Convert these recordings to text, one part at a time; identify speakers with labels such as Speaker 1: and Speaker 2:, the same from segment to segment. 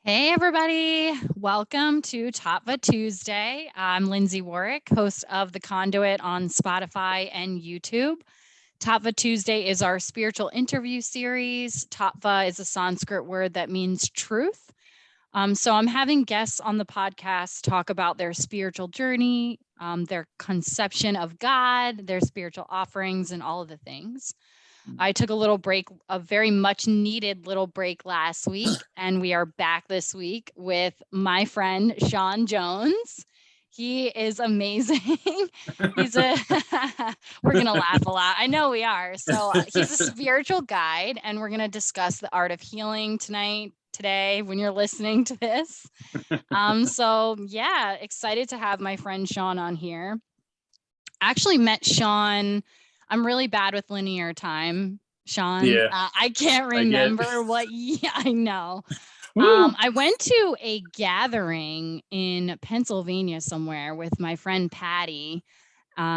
Speaker 1: Hey, everybody. Welcome to Tattva Tuesday. I'm Lindsay Warwick, host of The Conduit on Spotify and YouTube. Tattva Tuesday is our spiritual interview series. Tattva is a Sanskrit word that means truth. So I'm having guests on the podcast talk about their spiritual journey, their conception of God, their spiritual offerings, and all of the things. I took a little break, a very much needed little break last week, and we are back this week with my friend Sean Jones. He is amazing. He's a we're going to laugh a lot. I know we are. So he's a spiritual guide, and we're going to discuss the art of healing today when you're listening to this. So yeah, excited to have my friend Sean on here. I actually met Sean. I'm really bad with linear time, Sean.
Speaker 2: Yeah,
Speaker 1: I can't
Speaker 2: I get
Speaker 1: remember what. Yeah, I know.
Speaker 2: Woo.
Speaker 1: I went to a gathering in Pennsylvania somewhere with my friend Patty.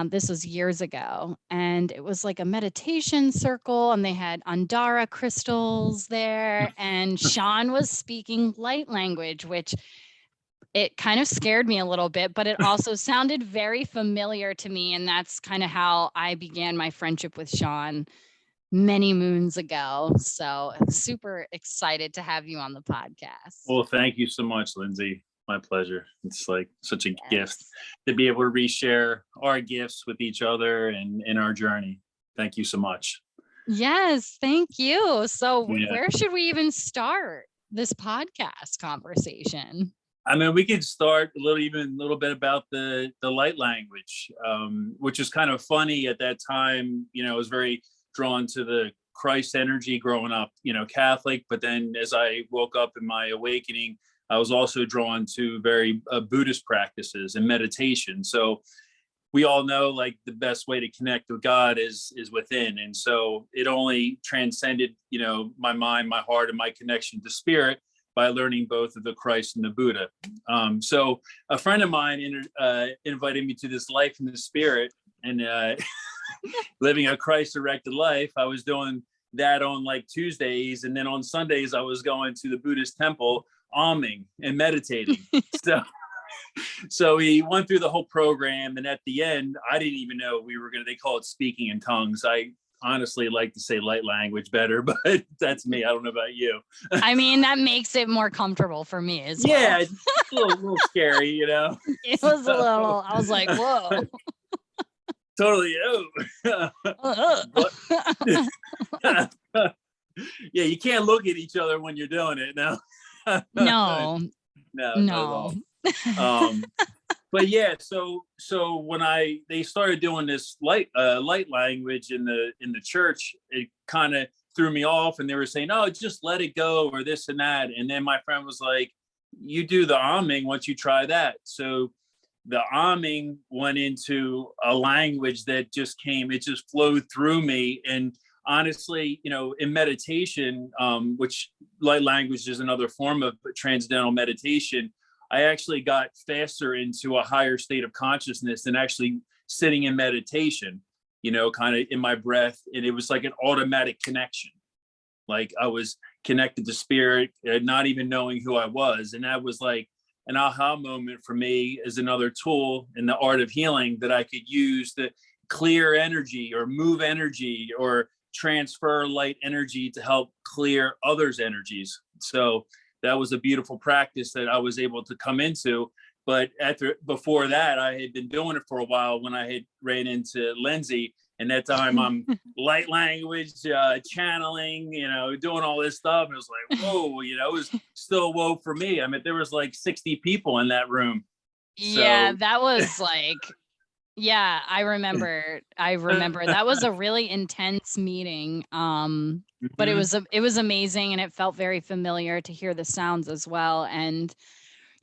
Speaker 1: This was years ago, and it was like a meditation circle, and they had Andara crystals there, and Sean was speaking light language, which it kind of scared me a little bit, but it also sounded very familiar to me. And that's kind of how I began my friendship with Sean many moons ago. So I'm super excited to have you on the podcast.
Speaker 2: Well, thank you so much, Lindsay. My pleasure. It's like such a gift
Speaker 1: Yes.
Speaker 2: to be able to reshare our gifts with each other and in our journey. Thank you so much.
Speaker 1: Yes, thank you. So
Speaker 2: Yeah.
Speaker 1: where should we even start this podcast conversation?
Speaker 2: I mean, we could start a little bit about the light language, which is kind of funny at that time. I was very drawn to the Christ energy growing up, Catholic. But then as I woke up in my awakening, I was also drawn to very Buddhist practices and meditation. So we all know like the best way to connect with God is within. And so it only transcended, my mind, my heart, and my connection to spirit by learning both of the Christ and the Buddha. So a friend of mine invited me to this life in the spirit, and living a Christ directed life. I was doing that on like Tuesdays, and then on Sundays I was going to the Buddhist temple, alming and meditating. So he went through the whole program, and at the end, I didn't even know they call it speaking in tongues. I honestly like to say light language better, but that's me. I don't know about you.
Speaker 1: I mean, that makes it more comfortable for me as well.
Speaker 2: Yeah, it's a little scary,
Speaker 1: It was a little, I was like, whoa.
Speaker 2: Totally. Yeah, you can't look at each other when you're doing it now.
Speaker 1: No,
Speaker 2: Not at all. But yeah, so when they started doing this light language in the church, it kind of threw me off, and they were saying, "Oh, just let it go," or this and that. And then my friend was like, "You do the alming once you try that." So the alming went into a language that just flowed through me. And honestly, in meditation, which light language is another form of transcendental meditation, I actually got faster into a higher state of consciousness than actually sitting in meditation, kind of in my breath. And it was like an automatic connection. Like I was connected to spirit, not even knowing who I was. And that was like an aha moment for me as another tool in the art of healing that I could use to clear energy or move energy or transfer light energy to help clear others' energies. So that was a beautiful practice that I was able to come into. But before that, I had been doing it for a while when I had ran into Lindsay. And that time I'm light language, channeling, doing all this stuff. And it was like, whoa, it was still whoa for me. I mean, there was like 60 people in that room.
Speaker 1: Yeah, that was like, yeah, I remember that was a really intense meeting. But it was amazing, and it felt very familiar to hear the sounds as well. And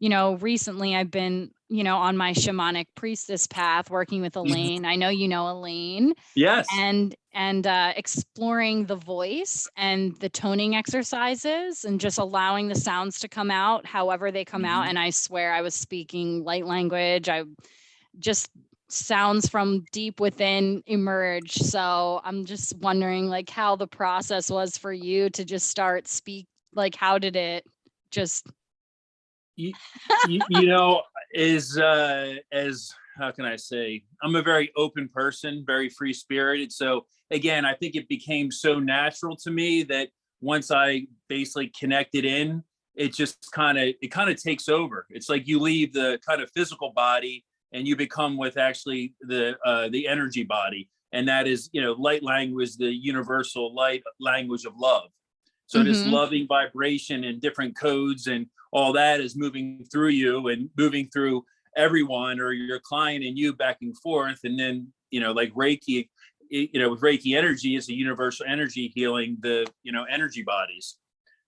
Speaker 1: recently I've been, on my shamanic priestess path working with Elaine. I know Elaine.
Speaker 2: Yes.
Speaker 1: And exploring the voice and the toning exercises and just allowing the sounds to come out however they come out. And I swear I was speaking light language. I just sounds from deep within emerge. So I'm just wondering like how the process was for you to just start speak, like how did it just
Speaker 2: you, you know, as how can I say, I'm a very open person, very free spirited. So again, I think it became so natural to me that once I basically connected in, it kind of takes over. It's like you leave the kind of physical body and you become with actually the energy body. And that is, you know, light language, the universal light language of love. So this
Speaker 1: Mm-hmm.
Speaker 2: loving vibration and different codes and all that is moving through you and moving through everyone or your client and you back and forth. And then, you know, like Reiki, you know, with Reiki energy is a universal energy healing the, you know, energy bodies.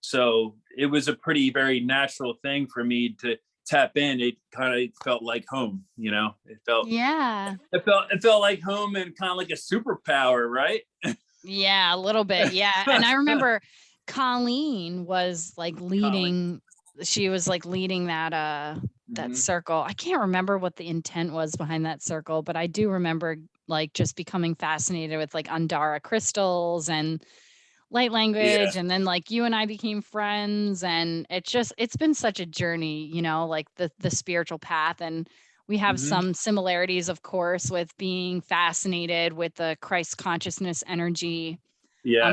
Speaker 2: So it was a pretty, very natural thing for me to tap in. It kind of felt like home, you know,
Speaker 1: Yeah.
Speaker 2: it felt like home and kind of like a superpower, right?
Speaker 1: Yeah, a little bit. Yeah. And I remember Colleen was like
Speaker 2: Colin.
Speaker 1: she was like leading that that
Speaker 2: Mhm.
Speaker 1: circle. I can't remember what the intent was behind that circle, but I do remember like just becoming fascinated with like Andara crystals and light
Speaker 2: Yeah.
Speaker 1: language, and then like you and I became friends, and it's been such a journey, you know, like the spiritual path. And we have
Speaker 2: Hmm.
Speaker 1: some similarities, of course, with being fascinated with the Christ consciousness energy.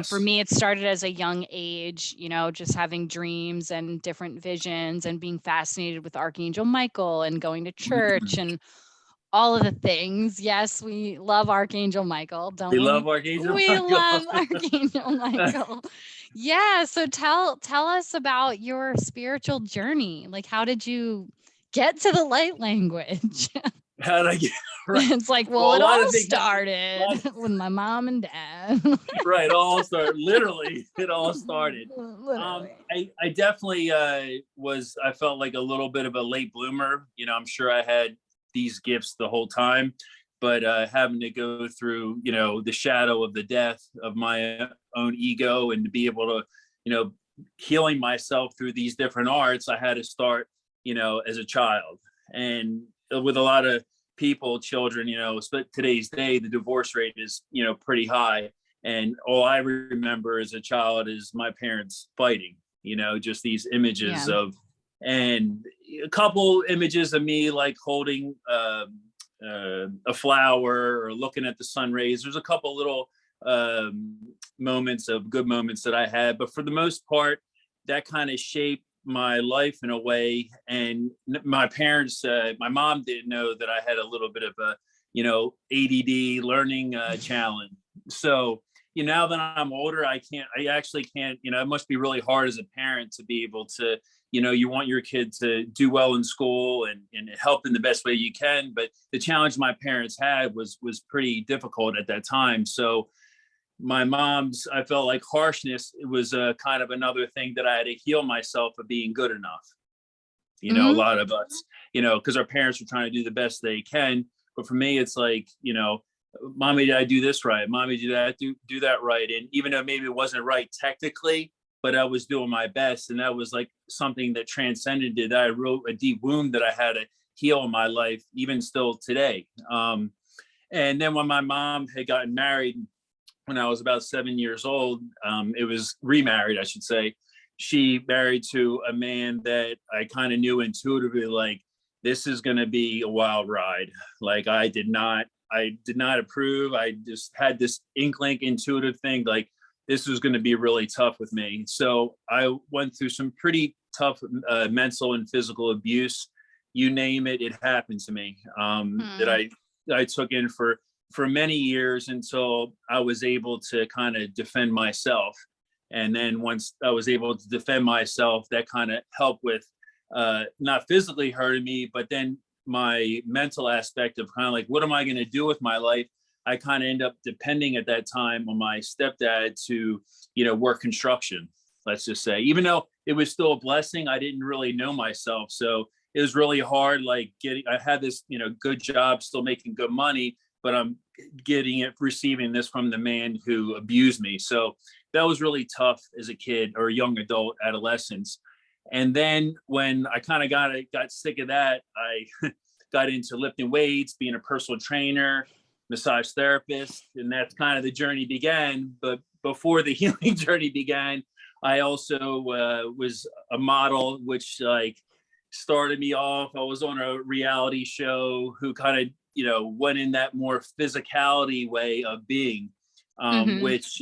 Speaker 1: For
Speaker 2: Yes.
Speaker 1: me, it started as a young age, you know, just having dreams and different visions and being fascinated with Archangel Michael and going to church
Speaker 2: Mhm.
Speaker 1: and all of the things. Yes, we love Archangel Michael, don't
Speaker 2: We
Speaker 1: we?
Speaker 2: love Archangel
Speaker 1: We
Speaker 2: Michael.
Speaker 1: love Archangel Michael. Yeah, so tell us about your spiritual journey. Like, how did you get to the light language?
Speaker 2: How did I get right?
Speaker 1: It's like, well,
Speaker 2: Well, a
Speaker 1: it
Speaker 2: lot
Speaker 1: all
Speaker 2: of things,
Speaker 1: started with my mom and dad.
Speaker 2: right? All started literally. It all started.
Speaker 1: Literally.
Speaker 2: I definitely I felt like a little bit of a late bloomer. You know, I'm sure I had these gifts the whole time, but having to go through, you know, the shadow of the death of my own ego and to be able to, you know, healing myself through these different arts, I had to start, you know, as a child. And with a lot of people, children, you know, but today's day, the divorce rate is, you know, pretty high. And all I remember as a child is my parents fighting, you know, just these images
Speaker 1: Yeah.
Speaker 2: of, and a couple images of me like holding a flower or looking at the sun rays. There's a couple little moments of good moments that I had, but for the most part, that kind of shaped my life in a way. And my parents, my mom didn't know that I had a little bit of a, you know, ADD learning challenge. So, you know, now that I'm older, I actually can't, you know, it must be really hard as a parent to be able to, you know, you want your kid to do well in school and help in the best way you can. But the challenge my parents had was pretty difficult at that time. So my mom's, I felt like harshness, it was a kind of another thing that I had to heal myself of being good enough. You know, a
Speaker 1: Hmm.
Speaker 2: lot of us, you know, because our parents are trying to do the best they can. But for me, it's like, you know, mommy, did I do this right? Mommy, did I do that right? And even though maybe it wasn't right technically, but I was doing my best. And that was like something that transcended it. I wrote a deep wound that I had to heal in my life, even still today. And then when my mom had gotten married, when I was about 7 years old, it was remarried, I should say. She married to a man that I kind of knew intuitively, like, this is going to be a wild ride. Like I did not approve. I just had this inkling, intuitive thing, like this was going to be really tough with me. So I went through some pretty tough mental and physical abuse. You name it, it happened to me. That
Speaker 1: Hmm.
Speaker 2: I took in for many years until I was able to kind of defend myself. And then once I was able to defend myself, that kind of helped with not physically hurting me, but then my mental aspect of kind of like, what am I going to do with my life? I kind of end up depending at that time on my stepdad to, you know, work construction, let's just say. Even though it was still a blessing, I didn't really know myself. So it was really hard, like I had this, you know, good job, still making good money, but I'm receiving this from the man who abused me. So that was really tough as a kid or a young adult, adolescence. And then when I kind of got sick of that, I got into lifting weights, being a personal trainer, massage therapist, and that's kind of the journey began. But before the healing journey began, I also was a model, which like started me off. I was on a reality show who kind of, went in that more physicality way of being, which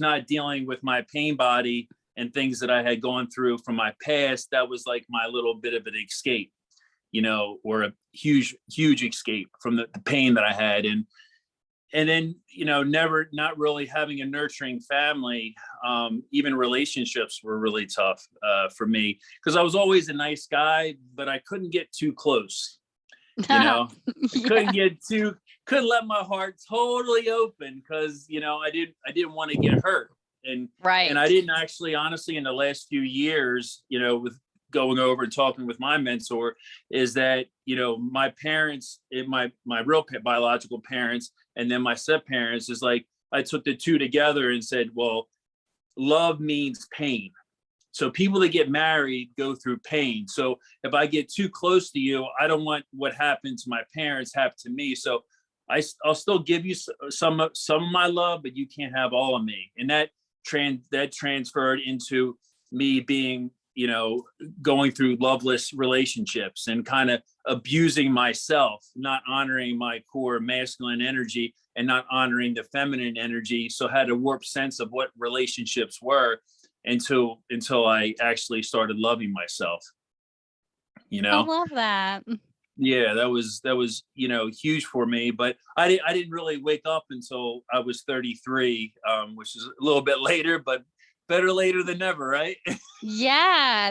Speaker 2: not dealing with my pain body and things that I had gone through from my past. That was like my little bit of an escape, or a huge escape from the pain that I had. And then, not really having a nurturing family, even relationships were really tough for me, because I was always a nice guy, but I couldn't get too close.
Speaker 1: Yeah.
Speaker 2: Couldn't let my heart totally open, because, I didn't want to get hurt. And I didn't actually, honestly, in the last few years, with going over and talking with my mentor, is that, my parents, my real biological parents, and then my step parents, is like, I took the two together and said, well, love means pain. So people that get married go through pain. So if I get too close to you, I don't want what happened to my parents happen to me. So I'll still give you some of my love, but you can't have all of me. And that transferred into me being, going through loveless relationships and kind of abusing myself, not honoring my core masculine energy and not honoring the feminine energy. So I had a warped sense of what relationships were until I actually started loving myself.
Speaker 1: I love that.
Speaker 2: Yeah, that was huge for me. But I didn't really wake up until I was 33, which is a little bit later, but better later than never, right?
Speaker 1: Yeah,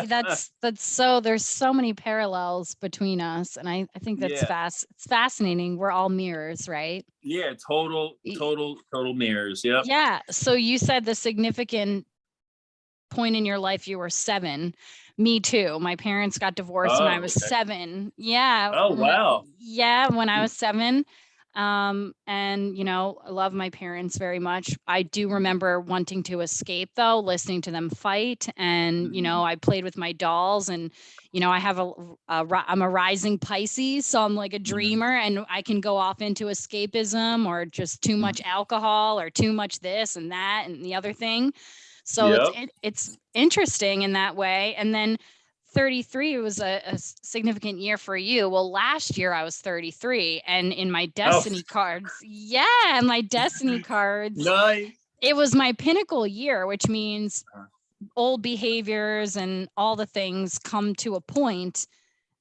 Speaker 1: that's so, there's so many parallels between us, and I think that's it's fascinating. We're all mirrors, right?
Speaker 2: Yeah, total mirrors. Yep.
Speaker 1: Yeah. So you said the significant point in your life, you were 7. Me too. My parents got divorced when I was 7. Yeah.
Speaker 2: Oh, wow.
Speaker 1: Yeah, when I was 7. And I love my parents very much. I do remember wanting to escape, though, listening to them fight. And I played with my dolls, and I have I'm a rising Pisces, so I'm like a dreamer, and I can go off into escapism, or just too much alcohol, or too much this and that and the other thing. So it's interesting in that way. And then 33 was a significant year for you. Well, last year I was 33, and in my destiny cards, my destiny cards,
Speaker 2: nice.
Speaker 1: It was my pinnacle year, which means old behaviors and all the things come to a point.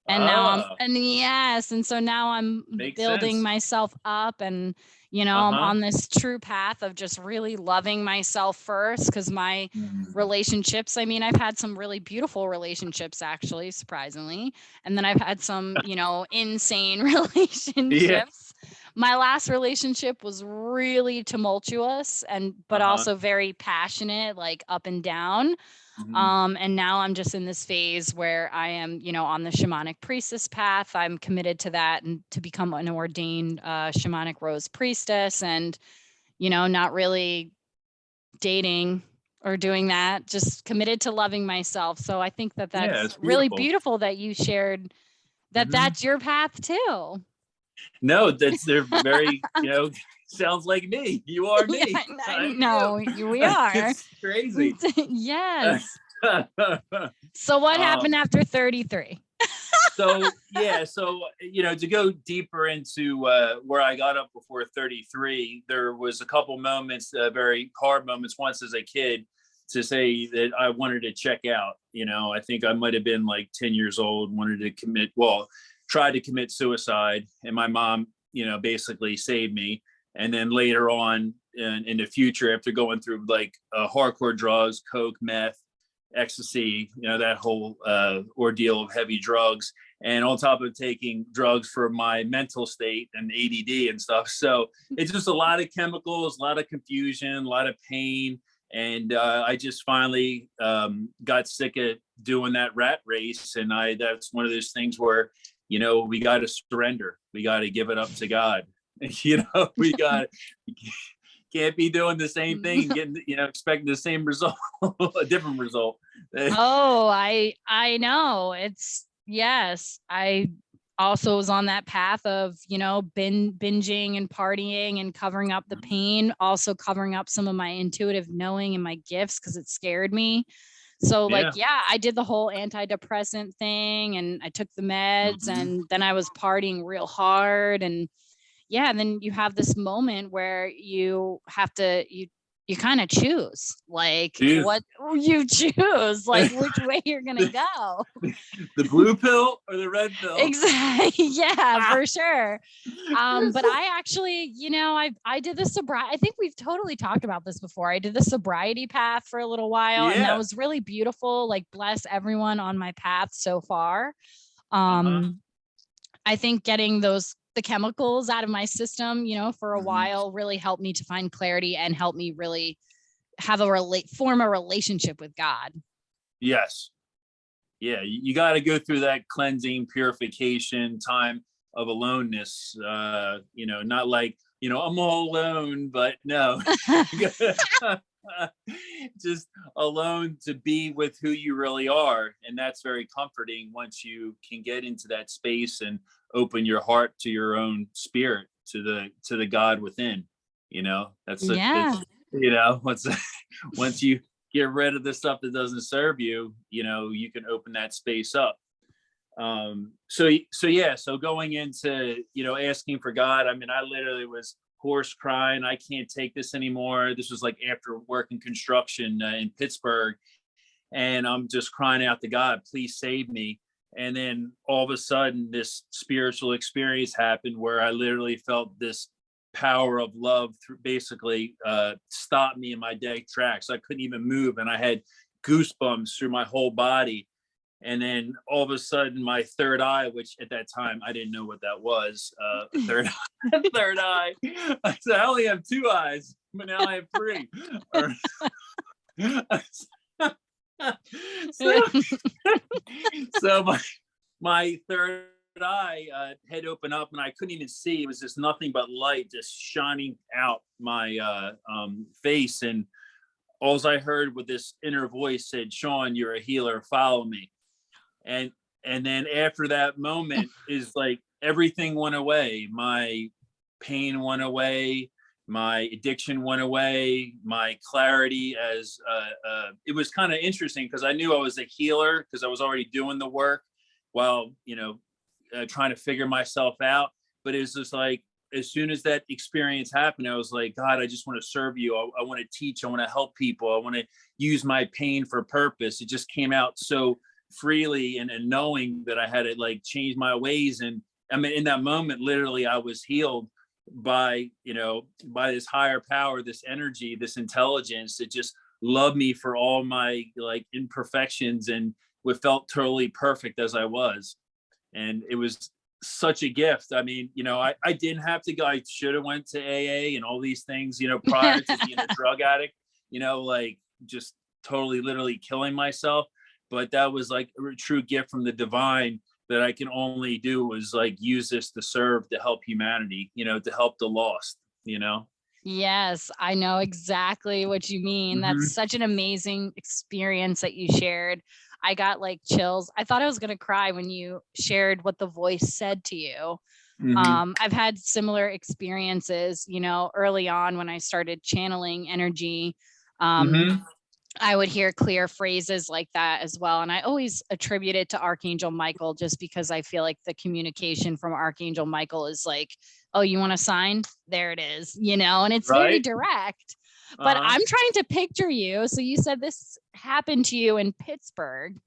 Speaker 1: And now and so now I'm building myself up, and I'm on this true path of just really loving myself first, because my relationships, I've had some really beautiful relationships, actually, surprisingly, and then I've had some insane relationships. My last relationship was really tumultuous, but also very passionate, like up and down. And now I'm just in this phase where I am, on the shamanic priestess path. I'm committed to that, and to become an ordained shamanic rose priestess, and, not really dating or doing that, just committed to loving myself. So I think that's really beautiful that you shared that that's your path too.
Speaker 2: No, they're very, sounds like me. You are me.
Speaker 1: No, we are.
Speaker 2: It's crazy.
Speaker 1: Yes. So what happened after 33?
Speaker 2: So to go deeper into where I got up before 33, there was a couple moments, very hard moments once as a kid, to say that I wanted to check out. I think I might have been like 10 years old, tried to commit suicide, and my mom, basically saved me. And then later on in the future, after going through like hardcore drugs, coke, meth, ecstasy, that whole ordeal of heavy drugs, and on top of taking drugs for my mental state and ADD and stuff. So it's just a lot of chemicals, a lot of confusion, a lot of pain. And I just finally got sick of doing that rat race. And that's one of those things where, we got to surrender. We got to give it up to God. We can't be doing the same thing and getting, expecting the same result, a different result.
Speaker 1: Oh, I know. Yes. I also was on that path of, binging and partying and covering up the pain, also covering up some of my intuitive knowing and my gifts, because it scared me. So like, yeah, I did the whole antidepressant thing and I took the meds and then I was partying real hard. And yeah, and then you have this moment where you have to, you kind of choose like what you choose, like which way you're going to go.
Speaker 2: The blue pill or the red pill?
Speaker 1: Exactly. Yeah, for sure. But I actually, I did the sobriety. I think we've totally talked about this before. I did the sobriety path for a little while and that was really beautiful. Like bless everyone on my path so far. I think getting the chemicals out of my system, for a while really helped me to find clarity and help me really have form a relationship with God.
Speaker 2: Yes. Yeah. You got to go through that cleansing, purification time of aloneness. Not like, I'm all alone, but no, just alone to be with who you really are. And that's very comforting once you can get into that space and open your heart to your own spirit, to the God within, that's once you get rid of the stuff that doesn't serve you, you can open that space up. So going into, asking for God, I mean, I literally was hoarse crying. I can't take this anymore. This was like after working construction in Pittsburgh. And I'm just crying out to God, please save me. And then all of a sudden this spiritual experience happened where I literally felt this power of love basically stopped me in my dead tracks. I couldn't even move. And I had goosebumps through my whole body. And then all of a sudden my third eye, which at that time I didn't know what that was, third eye. I said, I only have two eyes, but now I have three. So my third eye had opened up and I couldn't even see. It was just nothing but light just shining out my face. And all I heard with this inner voice said, Sean, you're a healer, follow me. And then after that moment is like everything went away. My pain went away. My addiction went away. My clarity it was kind of interesting because I knew I was a healer because I was already doing the work while, trying to figure myself out. But it was just like, as soon as that experience happened, I was like, God, I just want to serve you. I want to teach. I want to help people. I want to use my pain for purpose. It just came out so freely and knowing that I had to like change my ways. And I mean, in that moment, literally I was healed by this higher power, this energy, this intelligence that just loved me for all my like imperfections and felt totally perfect as I was. And it was such a gift. I mean, I didn't have to go. I should have went to AA and all these things, prior to being a drug addict, like just totally literally killing myself. But that was like a true gift from the divine that I can only do was like use this to serve, to help humanity, to help the lost,
Speaker 1: Yes, I know exactly what you mean. That's such an amazing experience that you shared. I got like chills. I thought I was going to cry when you shared what the voice said to you. I've had similar experiences, early on when I started channeling energy. I would hear clear phrases like that as well. And I always attribute it to Archangel Michael, just because I feel like the communication from Archangel Michael is like, oh, you want a sign? There it is, and it's very direct. But I'm trying to picture you. So you said this happened to you in Pittsburgh.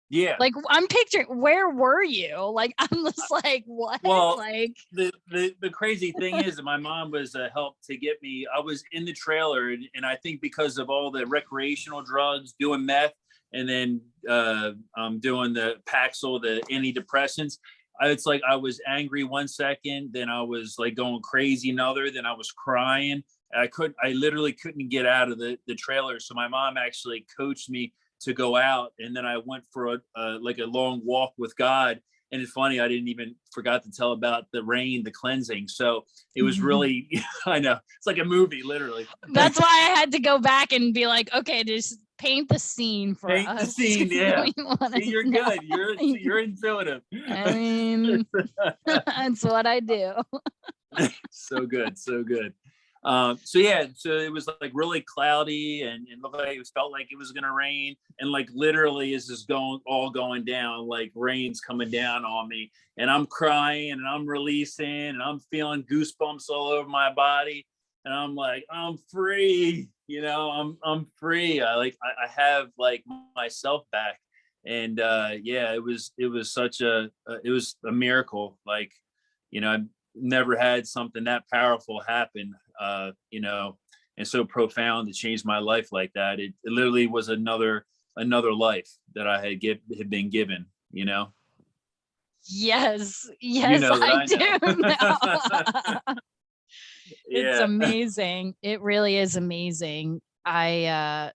Speaker 2: Yeah.
Speaker 1: Like I'm picturing, where were you? Like, I'm just like, what?
Speaker 2: Well,
Speaker 1: like
Speaker 2: the crazy thing is that my mom was a help to get me. I was in the trailer and I think because of all the recreational drugs, doing meth, and then doing the Paxil, the antidepressants, it's like I was angry one second, then I was like going crazy another, then I was crying. I literally couldn't get out of the trailer. So my mom actually coached me to go out. And then I went for a long walk with God. And it's funny, I didn't even forgot to tell about the rain, the cleansing. So it was really, I know, it's like a movie, literally.
Speaker 1: That's why I had to go back and be like, okay, just paint the scene for us.
Speaker 2: Paint the scene, yeah. See, you're good. You're intuitive.
Speaker 1: I mean, that's what I do.
Speaker 2: So good, so good. So yeah, so it was like really cloudy and looked like it felt like it was gonna rain, and like literally is just going down, like rain's coming down on me, and I'm crying and I'm releasing and I'm feeling goosebumps all over my body, and I'm like, I'm free, I'm free. I have like myself back, and yeah, it was such it was a miracle, like, I've never had something that powerful happen, and so profound to change my life like that. It literally was another life that I had been given,
Speaker 1: Yes,
Speaker 2: You know that
Speaker 1: I
Speaker 2: I
Speaker 1: do
Speaker 2: know.
Speaker 1: know. It's
Speaker 2: Yeah.
Speaker 1: amazing. It really is amazing. I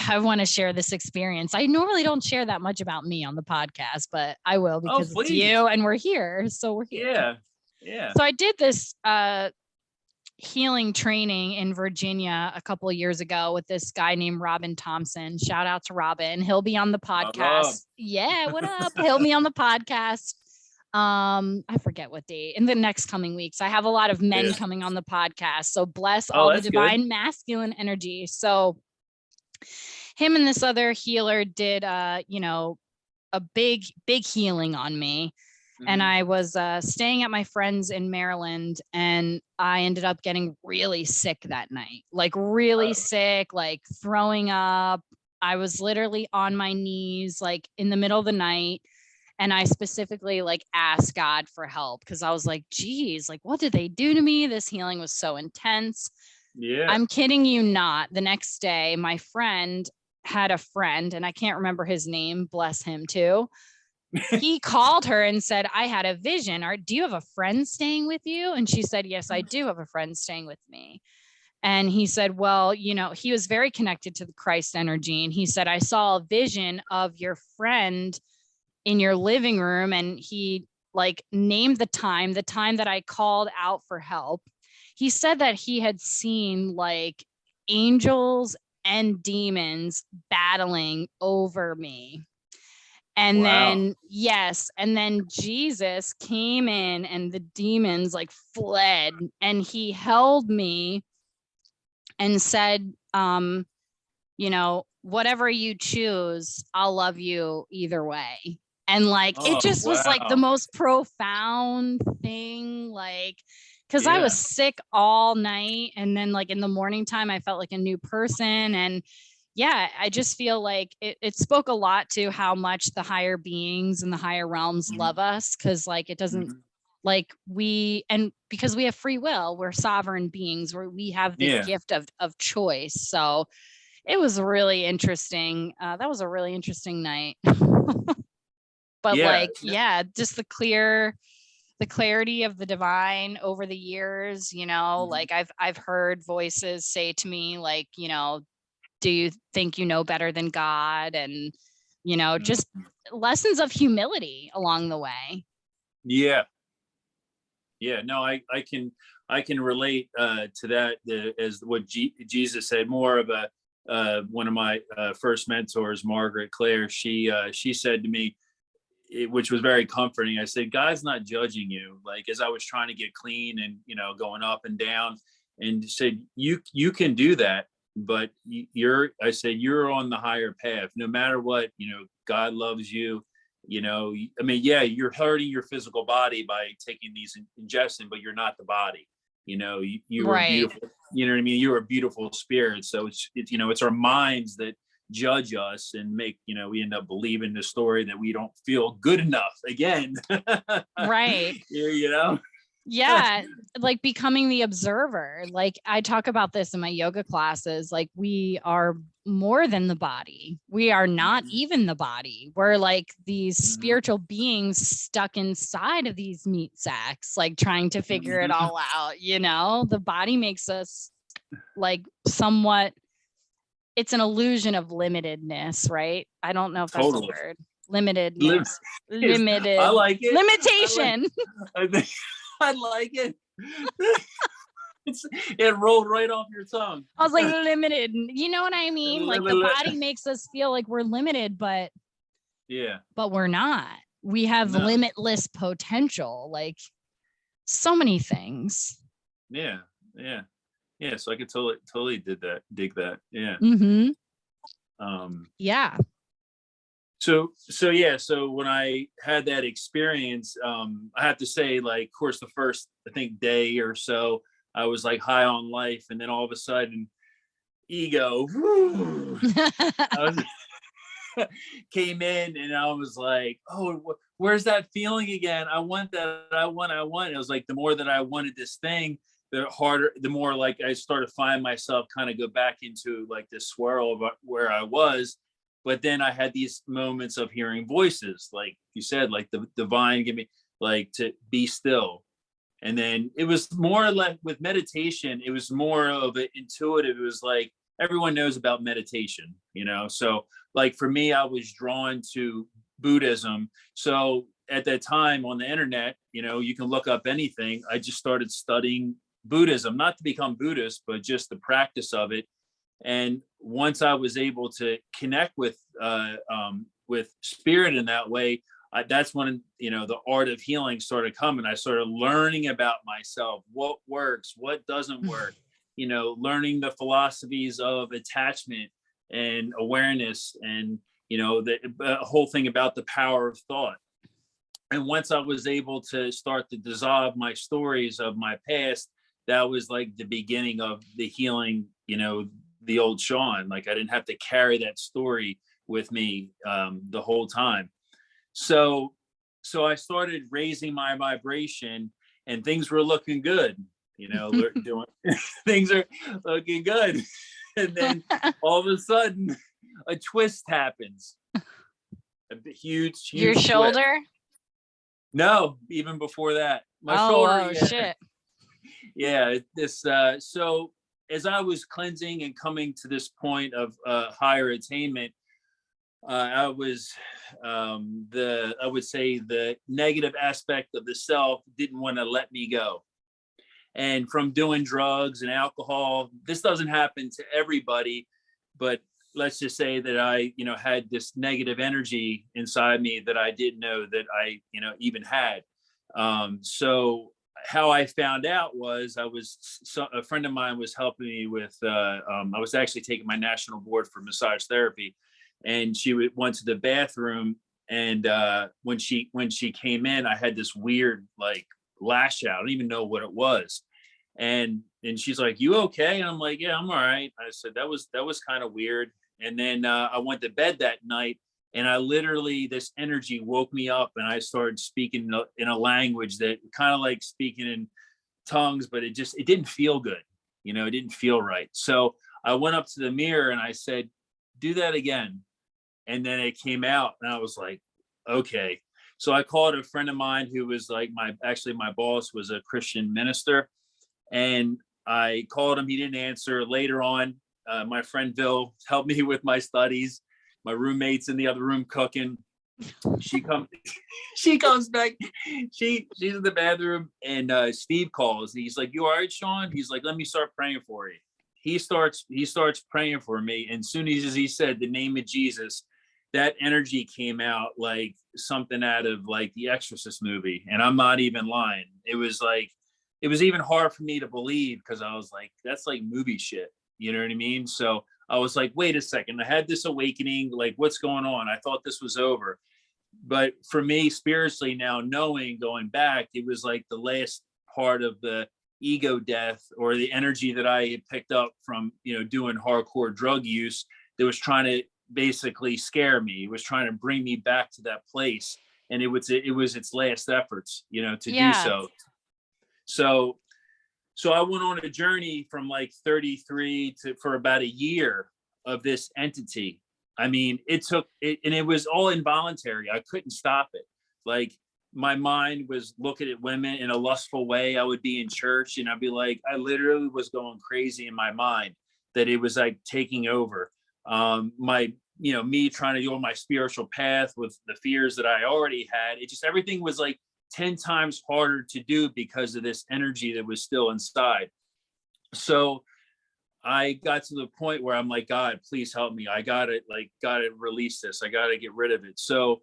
Speaker 1: want to share this experience. I normally don't share that much about me on the podcast, but I will
Speaker 2: Oh,
Speaker 1: because it's
Speaker 2: please.
Speaker 1: you and we're here. So we're here.
Speaker 2: Yeah. Yeah.
Speaker 1: So I did this healing training in Virginia a couple of years ago with this guy named Robin Thompson. Shout out to Robin. He'll be on the podcast. Yeah, what up? He'll be on the podcast. I forget what date, in the next coming weeks. I have a lot of men coming on the podcast. So bless all the divine masculine energy. So him and this other healer did a big healing on me. And I was staying at my friend's in Maryland, and I ended up getting really sick that night, like really sick, like throwing up. I was literally on my knees, like in the middle of the night. And I specifically like asked God for help because I was like, geez, like what did they do to me? This healing was so intense.
Speaker 2: Yeah.
Speaker 1: I'm kidding you not. The next day, my friend had a friend, and I can't remember his name, bless him too. He called her and said, I had a vision. Do you have a friend staying with you? And she said, yes, I do have a friend staying with me. And he said, well, he was very connected to the Christ energy. And he said, I saw a vision of your friend in your living room. And he like named the time that I called out for help. He said that he had seen like angels and demons battling over me. And then, yes. And then Jesus came in and the demons like fled, and he held me and said, whatever you choose, I'll love you either way. And like, it just was like the most profound thing, like, because I was sick all night. And then like in the morning time, I felt like a new person. And yeah, I just feel like it spoke a lot to how much the higher beings and the higher realms love us. Cause like, it doesn't like because we have free will, we're sovereign beings where we have the gift of choice. So it was really interesting. That was a really interesting night. But just the clarity of the divine over the years, like I've heard voices say to me, like, do you think you know better than God? And, just lessons of humility along the way.
Speaker 2: Yeah. Yeah. No, I can relate to that as what Jesus said. More of one of my first mentors, Margaret Claire, she said to me, which was very comforting. I said, God's not judging you. Like, as I was trying to get clean and, going up and down, and said, you can do that, but I said, you're on the higher path. No matter what, God loves you. You're hurting your physical body by taking these ingestion, but you're not the body. You are beautiful. You know what I mean? You're a beautiful spirit. So it's our minds that judge us and make, we end up believing the story that we don't feel good enough again.
Speaker 1: Right. Yeah, like becoming the observer. Like I talk about this in my yoga classes, like we are more than the body. We are not even the body. We're like these spiritual beings stuck inside of these meat sacks, like trying to figure it all out. The body makes us like somewhat, it's an illusion of limitedness, right? I don't know if that's a word. Limitedness. Limited.
Speaker 2: I like it.
Speaker 1: Limitation.
Speaker 2: I like it. It rolled right off your tongue.
Speaker 1: I was like, limited. You know what I mean? Like the body makes us feel like we're limited, but we're not. We have limitless potential, like so many things.
Speaker 2: Yeah. Yeah. Yeah. So I could totally dig that. Yeah.
Speaker 1: Mm-hmm.
Speaker 2: Um,
Speaker 1: Yeah.
Speaker 2: so yeah, so when I had that experience, I have to say, like, of course, the first, I think, day or so, I was like high on life, and then all of a sudden, ego, whoo, I was came in, and I was like, oh, where's that feeling again? I want that. I want. It was like the more that I wanted this thing, the harder, the more like I started to find myself kind of go back into like this swirl of where I was. But then I had these moments of hearing voices, like you said, like the divine give me like to be still. And then it was more like with meditation, it was more of an intuitive. It was like everyone knows about meditation, you know? So like for me, I was drawn to Buddhism. So at that time on the internet, you know, you can look up anything. I just started studying Buddhism, not to become Buddhist, but just the practice of it. And once I was able to connect with spirit in that way, that's when, you know, the art of healing started coming. I started learning about myself, what works, what doesn't work, you know, learning the philosophies of attachment and awareness, and you know, the whole thing about the power of thought. And once I was able to start to dissolve my stories of my past, that was like the beginning of the healing, you know, the old Sean. Like I didn't have to carry that story with me the whole time. So I started raising my vibration, and things were looking good, you know, doing things are looking good. And then all of a sudden a twist happens. A huge
Speaker 1: Your
Speaker 2: twist.
Speaker 1: shoulder?
Speaker 2: No, even before that. My shoulder.
Speaker 1: Oh,
Speaker 2: Yeah.
Speaker 1: shit.
Speaker 2: Yeah, this so as I was cleansing and coming to this point of higher attainment, I was I would say the negative aspect of the self didn't want to let me go. And from doing drugs and alcohol, this doesn't happen to everybody, but let's just say that I, you know, had this negative energy inside me that I didn't know that I, you know, even had. So how I found out was a friend of mine was helping me with, I was actually taking my national board for massage therapy, and she went to the bathroom. And when she came in, I had this weird like lash out. I don't even know what it was. And she's like, "You okay?" And I'm like, "Yeah, I'm all right." I said, that was kind of weird. And then I went to bed that night, and I literally, this energy woke me up, and I started speaking in a language that kind of like speaking in tongues, but it didn't feel good. You know, it didn't feel right. So I went up to the mirror and I said, "Do that again." And then it came out, and I was like, okay. So I called a friend of mine who was like my boss was a Christian minister, and I called him. He didn't answer. Later on, my friend Bill helped me with my studies. My roommate's in the other room cooking. She comes, she comes back. She's in the bathroom, and Steve calls. And he's like, "You all right, Sean?" He's like, "Let me start praying for you." He starts praying for me, and soon as he said the name of Jesus, that energy came out like something out of like the Exorcist movie. And I'm not even lying. It was like, it was even hard for me to believe, because I was like, that's like movie shit. You know what I mean? So I was like, wait a second. I had this awakening. Like, what's going on? I thought this was over. But for me, spiritually now, knowing, going back, it was like the last part of the ego death, or the energy that I had picked up from, you know, doing hardcore drug use, that was trying to basically scare me. It was trying to bring me back to that place. And it was its last efforts, you know, to do so. So I went on a journey from like 33 to for about a year of this entity. I mean, it took it, and it was all involuntary. I couldn't stop it. Like, my mind was looking at women in a lustful way. I would be in church, and I'd be like, I literally was going crazy in my mind, that it was like taking over. Me trying to go on my spiritual path with the fears that I already had. It just, everything was like 10 times harder to do because of this energy that was still inside. So I got to the point where I'm like, God, please help me. I gotta release this. I gotta get rid of it. So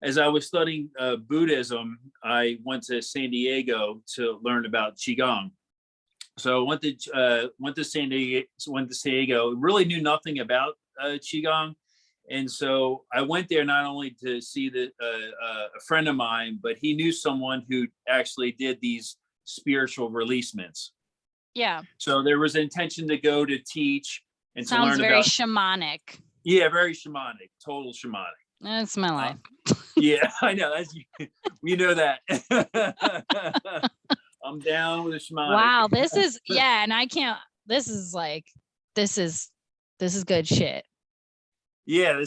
Speaker 2: as I was studying Buddhism, I went to San Diego to learn about Qigong. So I went to San Diego, really knew nothing about Qigong. And so I went there not only to see a friend of mine, but he knew someone who actually did these spiritual releasements.
Speaker 1: Yeah.
Speaker 2: So there was an intention to go to teach and to
Speaker 1: Sounds
Speaker 2: learn
Speaker 1: very
Speaker 2: about.
Speaker 1: shamanic.
Speaker 2: Yeah, very shamanic, total shamanic.
Speaker 1: That's my life.
Speaker 2: Yeah, I know. We know that. I'm down with a shamanic.
Speaker 1: Wow, this is and I can't. This is good shit.
Speaker 2: Yeah,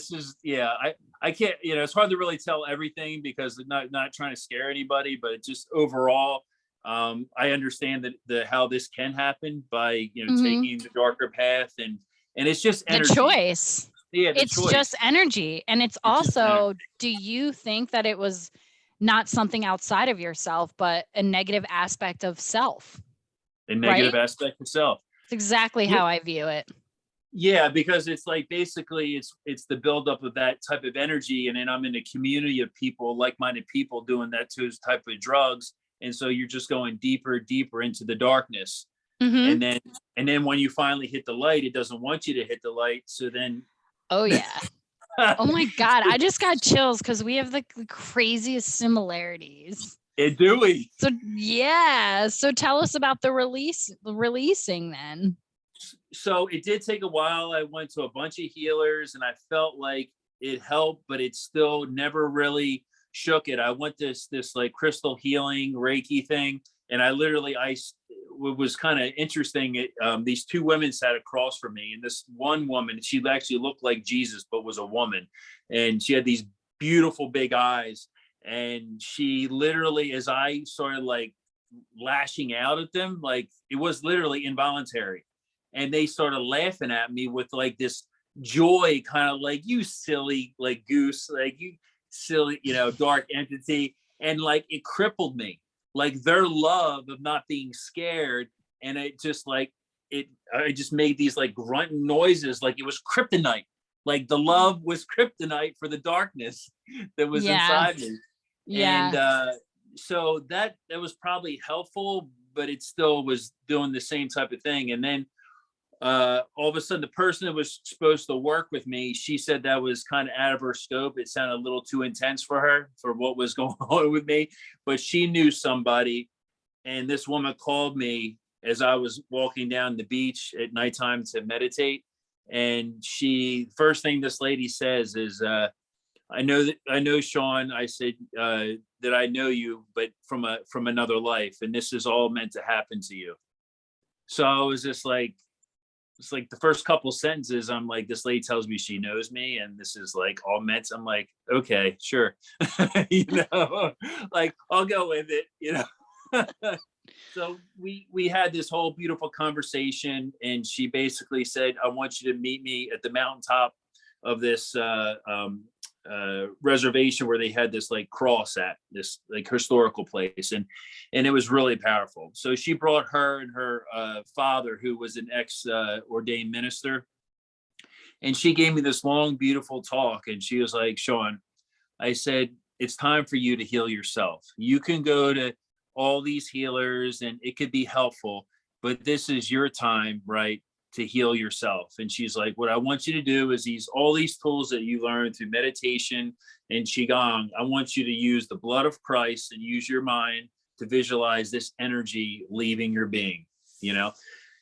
Speaker 2: I can't. It's hard to really tell everything because not trying to scare anybody, but just overall, I understand that how this can happen by taking the darker path, and it's just energy.
Speaker 1: The choice.
Speaker 2: Yeah,
Speaker 1: it's choice. Just energy, and it's also. Do you think that it was not something outside of yourself, but a negative aspect of self?
Speaker 2: A negative aspect of self.
Speaker 1: It's exactly how I view it.
Speaker 2: Yeah, because it's like basically it's the buildup of that type of energy, and then I'm in a community of people, like-minded people, doing that to those type of drugs, and so you're just going deeper into the darkness, and then when you finally hit the light, it doesn't want you to hit the light, so then.
Speaker 1: Oh yeah. Oh my God, I just got chills because we have the craziest similarities.
Speaker 2: Do we?
Speaker 1: So yeah. So tell us about the releasing then.
Speaker 2: So it did take a while. I went to a bunch of healers and I felt like it helped, but it still never really shook it. I went this like crystal healing Reiki thing, and I literally it was kind of interesting. These two women sat across from me, and this one woman, she actually looked like Jesus, but was a woman, and she had these beautiful big eyes, and she literally, as I started like lashing out at them, like it was literally involuntary, and they started laughing at me with like this joy, kind of like, you silly like goose, like you silly, dark entity, and like it crippled me. Like their love of not being scared, and it just like I just made these like grunting noises, like it was kryptonite. Like the love was kryptonite for the darkness that was inside me. Yeah. And so that was probably helpful, but it still was doing the same type of thing. And then all of a sudden, the person that was supposed to work with me, she said that was kind of out of her scope. It sounded a little too intense for her, for what was going on with me. But she knew somebody, and this woman called me as I was walking down the beach at nighttime to meditate. And first thing this lady says is, I know Sean. I said that I know you, but from another life, and this is all meant to happen to you. So I was just like, it's like the first couple sentences, I'm like, this lady tells me she knows me, and this is like all meant. I'm like, okay, sure. Like I'll go with it, So we had this whole beautiful conversation, and she basically said, I want you to meet me at the mountaintop of this reservation where they had this like cross at this like historical place, and it was really powerful. So she brought her and her father, who was an ordained minister, and she gave me this long beautiful talk, and she was like, Sean, I said, it's time for you to heal yourself. You can go to all these healers and it could be helpful, but this is your time, right, to heal yourself. And she's like, what I want you to do is all these tools that you learned through meditation and Qigong, I want you to use the blood of Christ and use your mind to visualize this energy leaving your being,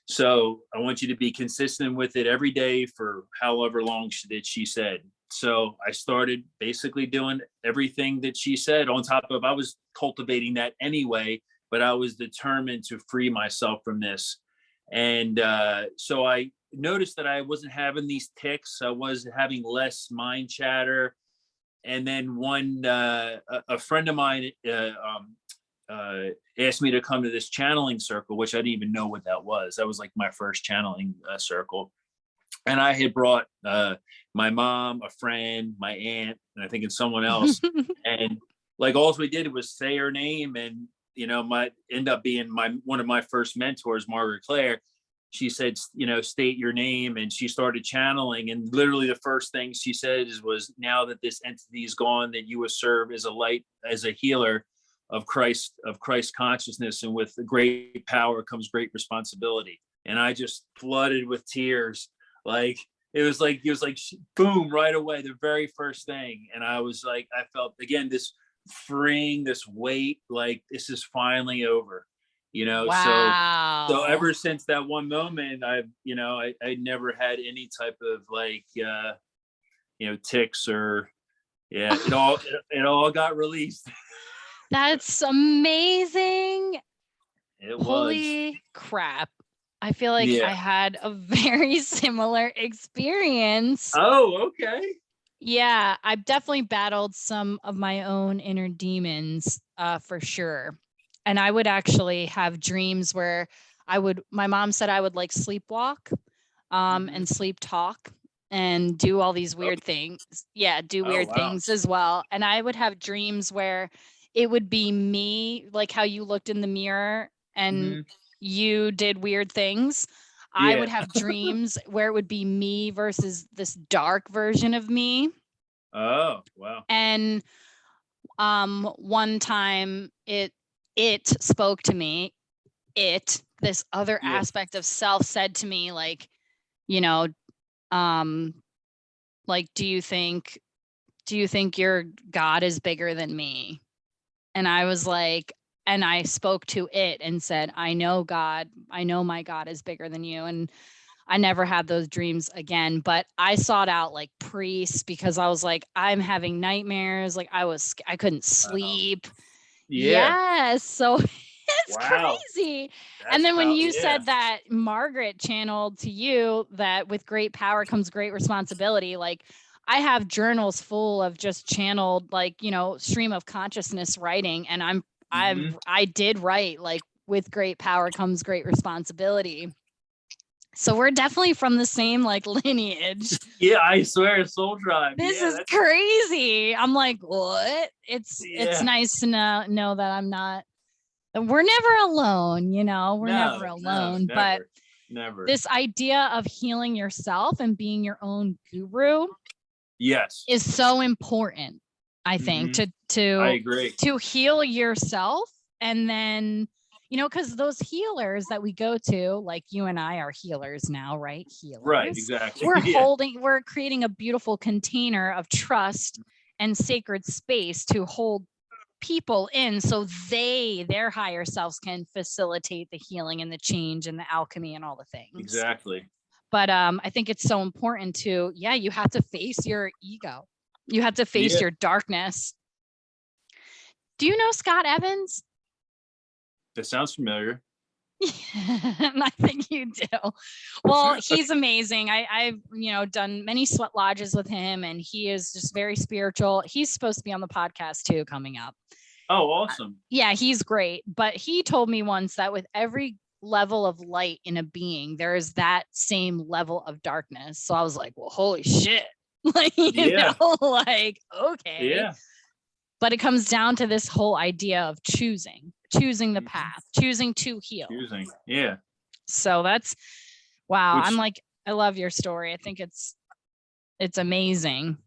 Speaker 2: So I want you to be consistent with it every day for however long she said. So I started basically doing everything that she said, on top of, I was cultivating that anyway, but I was determined to free myself from this. And so I noticed that I wasn't having these tics. I was having less mind chatter. And then a friend of mine asked me to come to this channeling circle, which I didn't even know what that was. That was like my first channeling circle. And I had brought my mom, a friend, my aunt, and I think it's someone else. And like all we did was say her name, and might end up being one of my first mentors, Margaret Claire. She said, state your name, and she started channeling. And literally the first thing she said was, now that this entity is gone, that you will serve as a light, as a healer Christ consciousness, and with the great power comes great responsibility. And I just flooded with tears. Like it was like boom, right away, the very first thing. And I was like, I felt again this freeing, this weight, like this is finally over,
Speaker 1: Wow.
Speaker 2: So ever since that one moment, I never had any type of like tics or it all got released.
Speaker 1: That's amazing.
Speaker 2: Holy
Speaker 1: crap. I feel like I had a very similar experience.
Speaker 2: Oh, okay.
Speaker 1: Yeah, I've definitely battled some of my own inner demons, for sure. And I would actually have dreams where my mom said I would like sleepwalk, and sleep talk and do all these weird things. Yeah, do weird things as well. And I would have dreams where it would be me, like how you looked in the mirror and you did weird things. I would have dreams where it would be me versus this dark version of me.
Speaker 2: Oh, wow.
Speaker 1: And one time it spoke to me. This other aspect of self said to me, like, like, do you think your God is bigger than me? And I was like, and I spoke to it and said, I know my God is bigger than you. And I never had those dreams again, but I sought out like priests because I was like, I'm having nightmares. Like I couldn't sleep. Yes. So it's crazy. And then when you said that Margaret channeled to you that with great power comes great responsibility, like I have journals full of just channeled, like, stream of consciousness writing. And I did write like with great power comes great responsibility. So we're definitely from the same like lineage.
Speaker 2: Yeah, I swear, soul tribe.
Speaker 1: This is crazy. I'm like, what? It's nice to know that we're never alone, we're never alone. But
Speaker 2: never.
Speaker 1: This idea of healing yourself and being your own guru is so important, I think,
Speaker 2: I agree.
Speaker 1: to heal yourself. And then because those healers that we go to, like you and I are healers now, right? Healers.
Speaker 2: Right, exactly.
Speaker 1: We're creating a beautiful container of trust and sacred space to hold people in so their higher selves can facilitate the healing and the change and the alchemy and all the things.
Speaker 2: Exactly.
Speaker 1: But I think it's so important to, you have to face your ego. You have to face your darkness. Do you know Scott Evans?
Speaker 2: That sounds familiar.
Speaker 1: I think you do. Well, he's amazing. I've done many sweat lodges with him, and he is just very spiritual. He's supposed to be on the podcast too coming up.
Speaker 2: Oh, awesome.
Speaker 1: Yeah, he's great. But he told me once that with every level of light in a being, there is that same level of darkness. So I was like, well, holy shit. Like, like, okay. Yeah. But it comes down to this whole idea of choosing the path, choosing to heal.
Speaker 2: Yeah.
Speaker 1: So that's, wow. I love your story. I think it's amazing.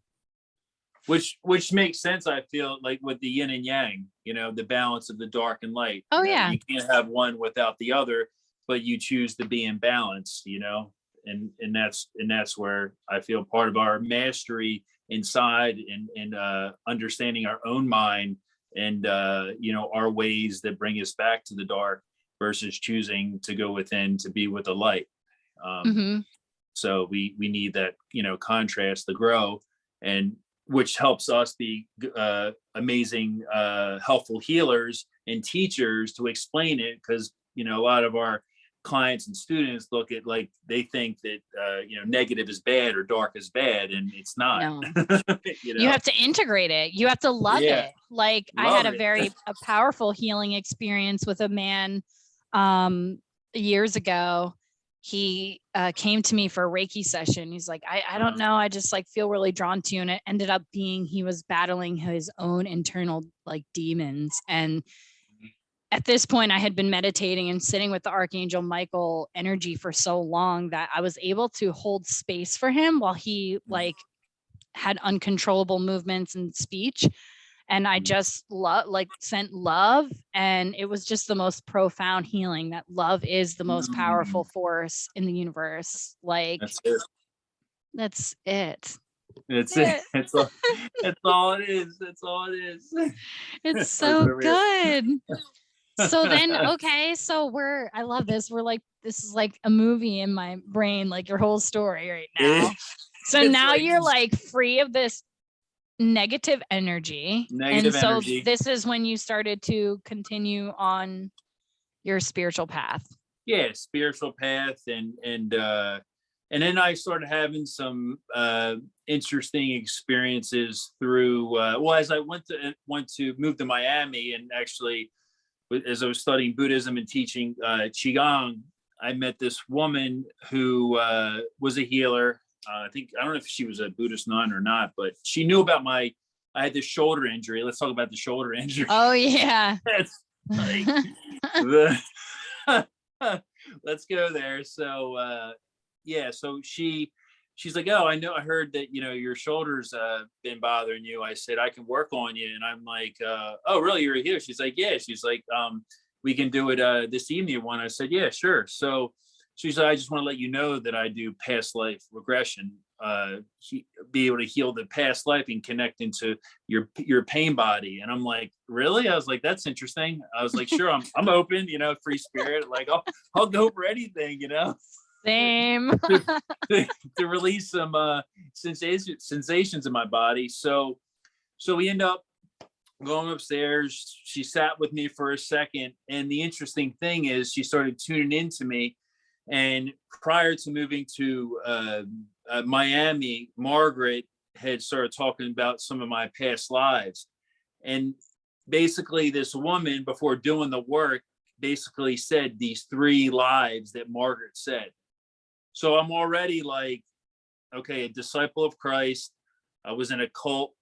Speaker 2: Which makes sense, I feel, like with the yin and yang, the balance of the dark and light.
Speaker 1: Oh, yeah.
Speaker 2: You can't have one without the other, but you choose to be in balance, and that's where I feel part of our mastery inside and understanding our own mind and our ways that bring us back to the dark versus choosing to go within to be with the light. So we need that contrast to grow, and which helps us be amazing helpful healers and teachers to explain it, because a lot of our clients and students look at, like, they think that negative is bad or dark is bad, and it's not.
Speaker 1: No. You have to integrate it. You have to love it. Like, I had a powerful healing experience with a man years ago. He came to me for a Reiki session. He's like, I don't know, I just like feel really drawn to you. And it ended up being he was battling his own internal like demons. And at this point, I had been meditating and sitting with the Archangel Michael energy for so long that I was able to hold space for him while he like had uncontrollable movements and speech. And I just sent love, and it was just the most profound healing. That love is the most powerful force in the universe. Like,
Speaker 2: That's it.
Speaker 1: that's it.
Speaker 2: That's it. That's all it is. That's all it is.
Speaker 1: It's so good. So then, okay, so I love this. This is like a movie in my brain, like your whole story right now. So now you're like free of this negative energy. So this is when you started to continue on your spiritual path.
Speaker 2: Yeah, spiritual path. And then I started having some interesting experiences through, as I went to move to Miami, and actually, as I was studying Buddhism and teaching Qigong, I met this woman who was a healer. I don't know if she was a Buddhist nun or not, but she knew about I had this shoulder injury. Let's talk about the shoulder injury.
Speaker 1: Oh, yeah.
Speaker 2: That's like let's go there. So, so she's like, oh, I heard that, your shoulders been bothering you. I said, I can work on you. And I'm like, oh, really? You're a healer? She's like, yeah. She's like, we can do it this evening one. I said, yeah, sure. So she's like, I just want to let you know that I do past life regression, be able to heal the past life and connect into your pain body. And I'm like, really? I was like, that's interesting. I was like, sure, I'm open, free spirit. Like, I'll go for anything,
Speaker 1: Same.
Speaker 2: to release some sensations in my body. So we end up going upstairs. She sat with me for a second, and the interesting thing is she started tuning into me. And prior to moving to Miami, Margaret had started talking about some of my past lives. And basically this woman, before doing the work, basically said these 3 lives that Margaret said. So I'm already like, okay, a disciple of Christ. I was in a cult,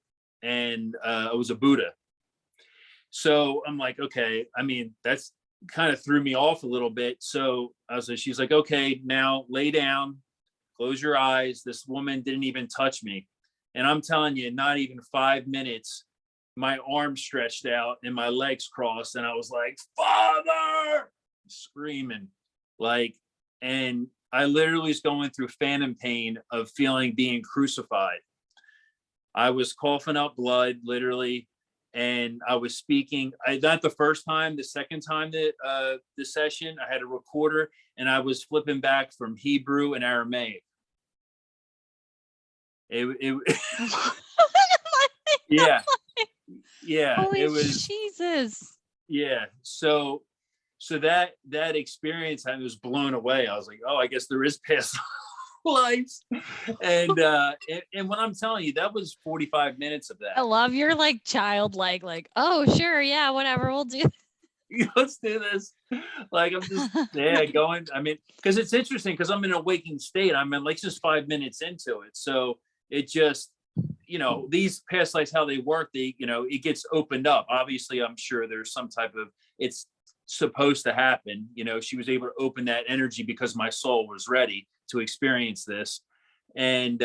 Speaker 2: and I was a Buddha. So I'm like, okay, that's kind of threw me off a little bit. So she's like, okay, now lay down, close your eyes. This woman didn't even touch me. And I'm telling you, not even 5 minutes, my arms stretched out and my legs crossed. And I was like, Father, screaming, and I literally was going through phantom pain of being crucified. I was coughing up blood, literally. And I was speaking, not the first time, the second time that the session, I had a recorder, and I was flipping back from Hebrew and Aramaic. Yeah.
Speaker 1: Holy
Speaker 2: it was
Speaker 1: Jesus.
Speaker 2: Yeah. So that experience, I was blown away. I was like, oh, I guess there is past lives. And when I'm telling you, that was 45 minutes of that.
Speaker 1: I love your childlike, oh, sure, yeah, whatever, we'll do.
Speaker 2: Let's do this. I'm just going. Because it's interesting, because I'm in a waking state. I'm in just 5 minutes into it. So it just, these past lives, how they work, it gets opened up. Obviously, I'm sure there's some type of, it's supposed to happen. She was able to open that energy because my soul was ready to experience this. And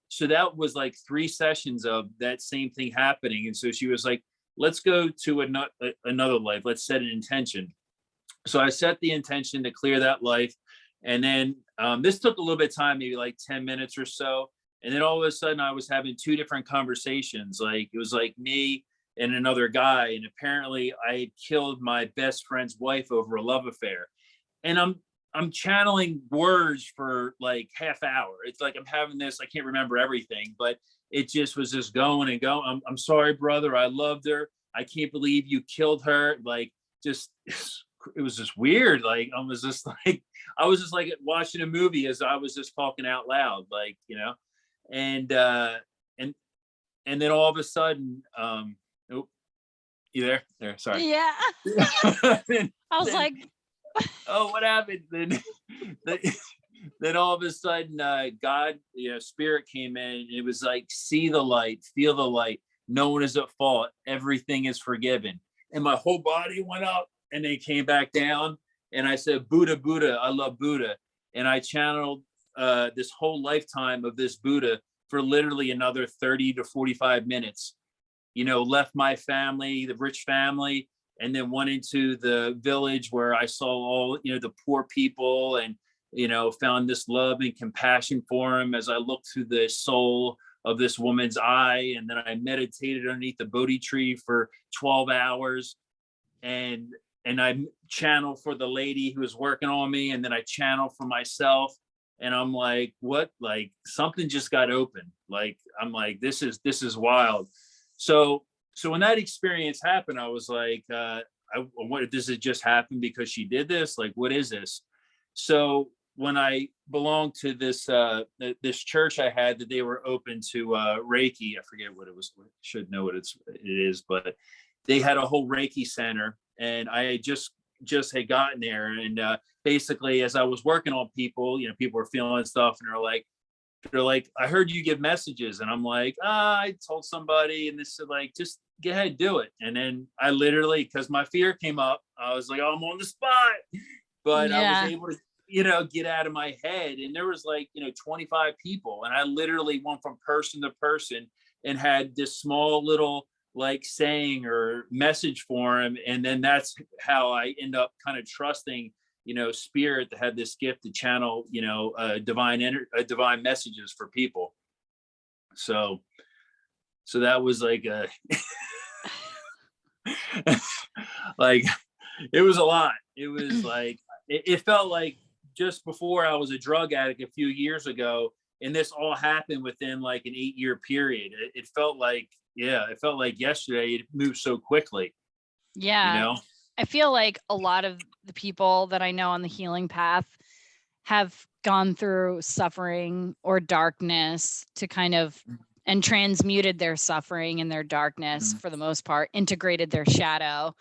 Speaker 2: so that was 3 sessions of that same thing happening. And so she was like, let's go to another life. Let's set an intention. So I set the intention to clear that life. And then this took a little bit of time, maybe 10 minutes or so. And then all of a sudden I was having 2 different conversations. It was me and another guy. And apparently I had killed my best friend's wife over a love affair. And I'm channeling words for half hour. It's I'm having this, I can't remember everything, but it just was just going and going. I'm sorry, brother. I loved her. I can't believe you killed her. It was just weird. I was just watching a movie as I was just talking out loud, and then all of a sudden, oh, you there? There, sorry.
Speaker 1: Yeah. I was like,
Speaker 2: oh, what happened? Then all of a sudden, God, spirit came in, and it was see the light, feel the light. No one is at fault. Everything is forgiven. And my whole body went up, and they came back down. And I said, Buddha, Buddha, I love Buddha. And I channeled this whole lifetime of this Buddha for literally another 30 to 45 minutes. left my family, the rich family, and then went into the village where I saw all, the poor people, and, found this love and compassion for them as I looked through the soul of this woman's eye. And then I meditated underneath the Bodhi tree for 12 hours. And I channeled for the lady who was working on me. And then I channeled for myself. And I'm like, what? Like something just got open. Like, I'm like, this is wild. So when that experience happened, I was like, what if this has just happened because she did this? Like, what is this? So when I belonged to this church I had, that they were open to Reiki. I forget what it was. I should know what it is, but they had a whole Reiki center, and I just had gotten there. And basically, as I was working on people, people were feeling stuff, and they're like, I heard you give messages. And I'm like, I told somebody, and this is like, just go ahead, do it. And then I literally, because my fear came up, I was like, oh, I'm on the spot. But I was able to, get out of my head. And there was 25 people. And I literally went from person to person and had this small little saying or message for him. And then that's how I end up kind of trusting spirit to have this gift to channel divine messages for people. So that was like a it was a lot. It was like it felt like just before I was a drug addict a few years ago, and this all happened within like an 8-year period. It felt like yesterday. It moved so quickly.
Speaker 1: I feel like a lot of the people that I know on the healing path have gone through suffering or darkness to kind of, and transmuted their suffering and their darkness for the most part, integrated their shadow.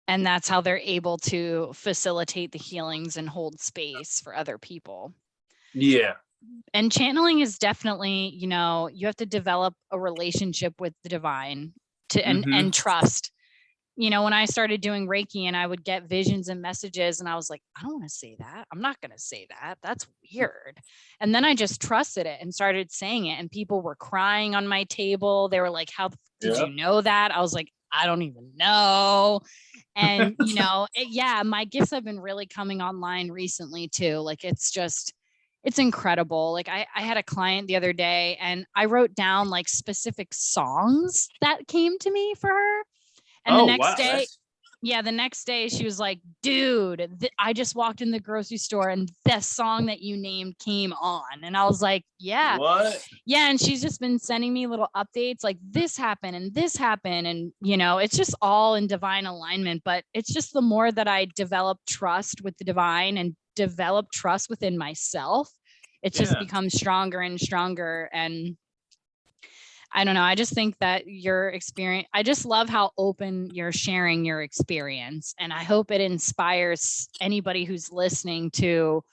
Speaker 1: And that's how they're able to facilitate the healings and hold space for other people.
Speaker 2: Yeah.
Speaker 1: And channeling is definitely, you have to develop a relationship with the divine and trust. When I started doing Reiki and I would get visions and messages, and I was like, I don't want to say that. I'm not going to say that. That's weird. And then I just trusted it and started saying it. And people were crying on my table. They were like, how did you know that? I was like, I don't even know. And, my gifts have been really coming online recently too. Like, it's incredible. Like I had a client the other day, and I wrote down like specific songs that came to me for her. And the next day she was like, dude, I just walked in the grocery store and the song that you named came on. And I was like, yeah.
Speaker 2: What?
Speaker 1: Yeah. And she's just been sending me little updates like this happened and this happened. And, it's just all in divine alignment. But it's just the more that I develop trust with the divine and develop trust within myself, it just becomes stronger and stronger. And I don't know. I just think that your experience, I just love how open you're sharing your experience. And I hope it inspires anybody who's listening to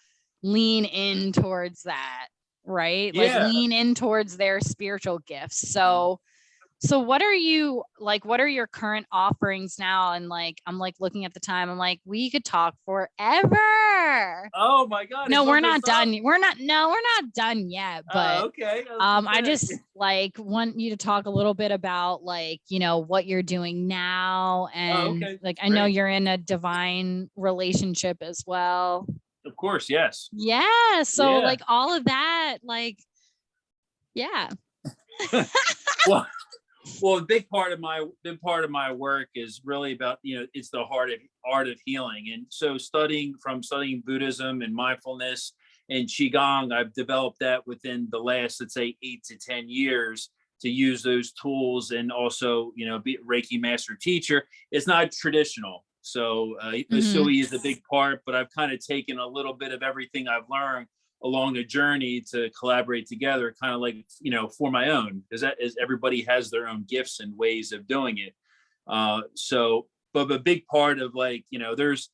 Speaker 1: lean in towards that, right?
Speaker 2: Yeah.
Speaker 1: Like lean in towards their spiritual gifts. So what are your current offerings now? And I'm like looking at the time, I'm like, we could talk forever.
Speaker 2: Oh my God.
Speaker 1: No, we're not done. We're not done yet. But
Speaker 2: okay.
Speaker 1: I just want you to talk a little bit about what you're doing now. And I know you're in a divine relationship as well.
Speaker 2: Of course. Yes.
Speaker 1: Yeah. So all of that, yeah.
Speaker 2: Well, a big part of my work is really about, it's the art of healing. And so studying Buddhism and mindfulness and Qigong, I've developed that within the last, let's say, 8 to 10 years to use those tools, and also, be a Reiki master teacher. It's not traditional. So Usui is a big part, but I've kind of taken a little bit of everything I've learned along the journey to collaborate together, kind of for my own, because that is, everybody has their own gifts and ways of doing it. But a big part of there's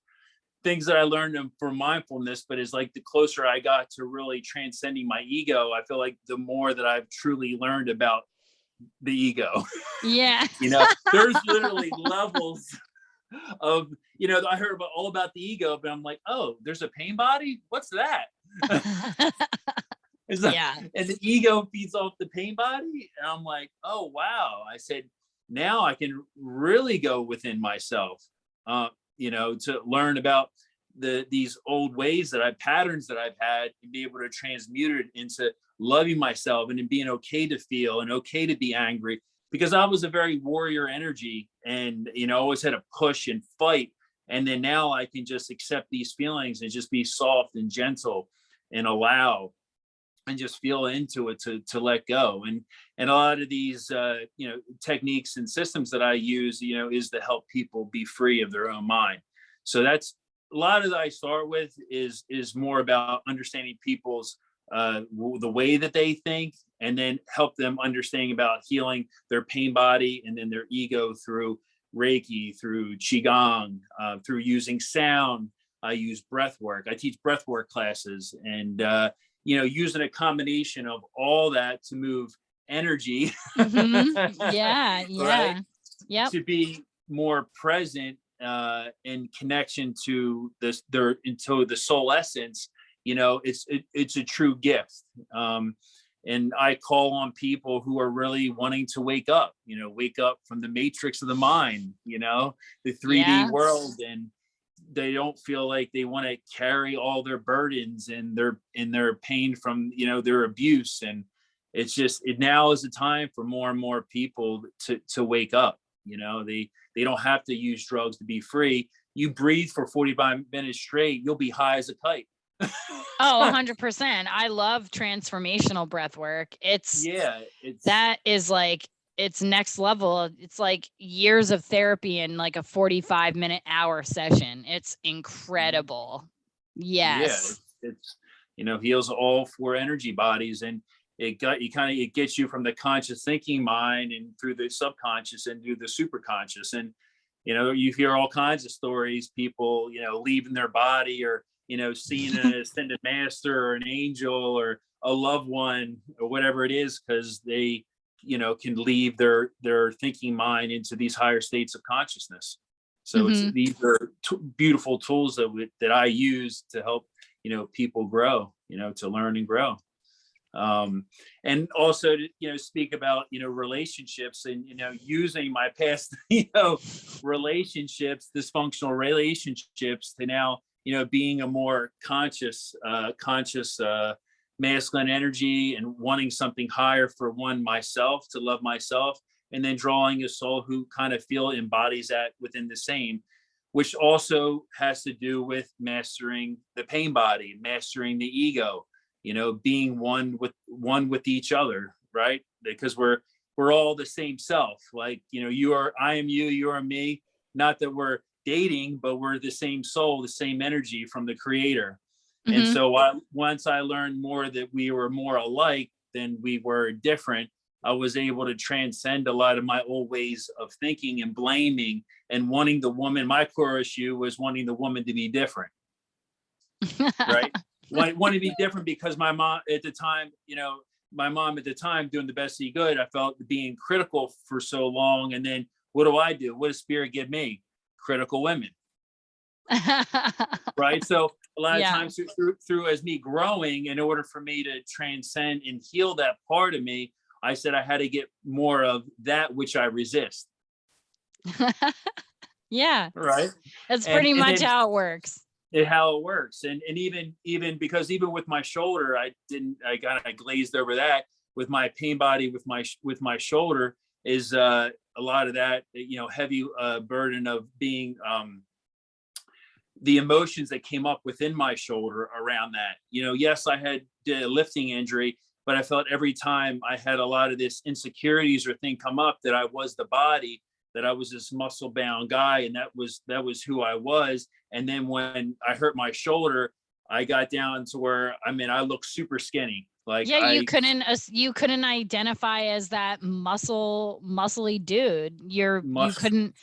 Speaker 2: things that I learned from mindfulness, but it's the closer I got to really transcending my ego, I feel like the more that I've truly learned about the ego.
Speaker 1: Yeah.
Speaker 2: There's literally levels of, I heard all about the ego, but I'm like, oh, there's a pain body? What's that? And the ego feeds off the pain body. And I'm like, oh, wow. I said, now I can really go within myself, to learn about these old ways patterns that I've had, and be able to transmute it into loving myself and in being okay to feel and okay to be angry, because I was a very warrior energy, and always had to push and fight. And then now I can just accept these feelings and just be soft and gentle and allow and just feel into it, to let go. And a lot of these techniques and systems that I use is to help people be free of their own mind. So that's a lot of that I start with is more about understanding people's the way that they think, and then help them understanding about healing their pain body and then their ego through Reiki, through Qigong, through using sound. I use breath work. I teach breath work classes, and using a combination of all that to move energy.
Speaker 1: Yeah.
Speaker 2: Right?
Speaker 1: Yep.
Speaker 2: To be more present in connection to into the soul essence. It's a true gift. And I call on people who are really wanting to wake up from the matrix of the mind, the 3D world, and they don't feel like they want to carry all their burdens and their pain from their abuse. And it's just now is the time for more and more people to wake up. They don't have to use drugs to be free. You breathe for 45 minutes straight, you'll be high as a kite.
Speaker 1: Oh, 100%. I love transformational breath work. That is like, it's next level. It's like years of therapy in like a 45-minute hour session. It's incredible. Yes.
Speaker 2: Yeah, it's heals all four energy bodies, and it gets you from the conscious thinking mind and through the subconscious and through the superconscious. And you hear all kinds of stories, people leaving their body, or seeing an ascended master or an angel or a loved one or whatever it is, because they can leave their thinking mind into these higher states of consciousness. So these are beautiful tools that I use to help people grow, to learn and grow. And also to speak about relationships, and using my past relationships, dysfunctional relationships, to now being a more conscious masculine energy, and wanting something higher for myself, to love myself, and then drawing a soul who kind of embodies that within the same, which also has to do with mastering the pain body, mastering the ego, being one with each other, right? Because we're all the same self. Like, I am you, you are me. Not that we're dating, but we're the same soul, the same energy from the creator. And so once I learned more that we were more alike than we were different, I was able to transcend a lot of my old ways of thinking and blaming and wanting the woman. My core issue was wanting the woman to be different, right? Want to be different because my mom at the time, doing the best she could, I felt being critical for so long. And then what do? What does spirit give me? Critical women. Right. So a lot of times through as me growing, in order for me to transcend and heal that part of me, I said I had to get more of that which I resist.
Speaker 1: Yeah.
Speaker 2: Right.
Speaker 1: That's pretty much how it works.
Speaker 2: How it works. And even because even with my shoulder, I glazed over that. With my pain body, with my shoulder is a lot of that, heavy burden of being the emotions that came up within my shoulder around that. Yes, I had a lifting injury, but I felt every time I had a lot of this insecurities or thing come up, that I was the body, that I was this muscle bound guy, and that was who I was. And then when I hurt my shoulder, I got down to where, I look super skinny. Like,
Speaker 1: you couldn't identify as that muscly dude. You couldn't.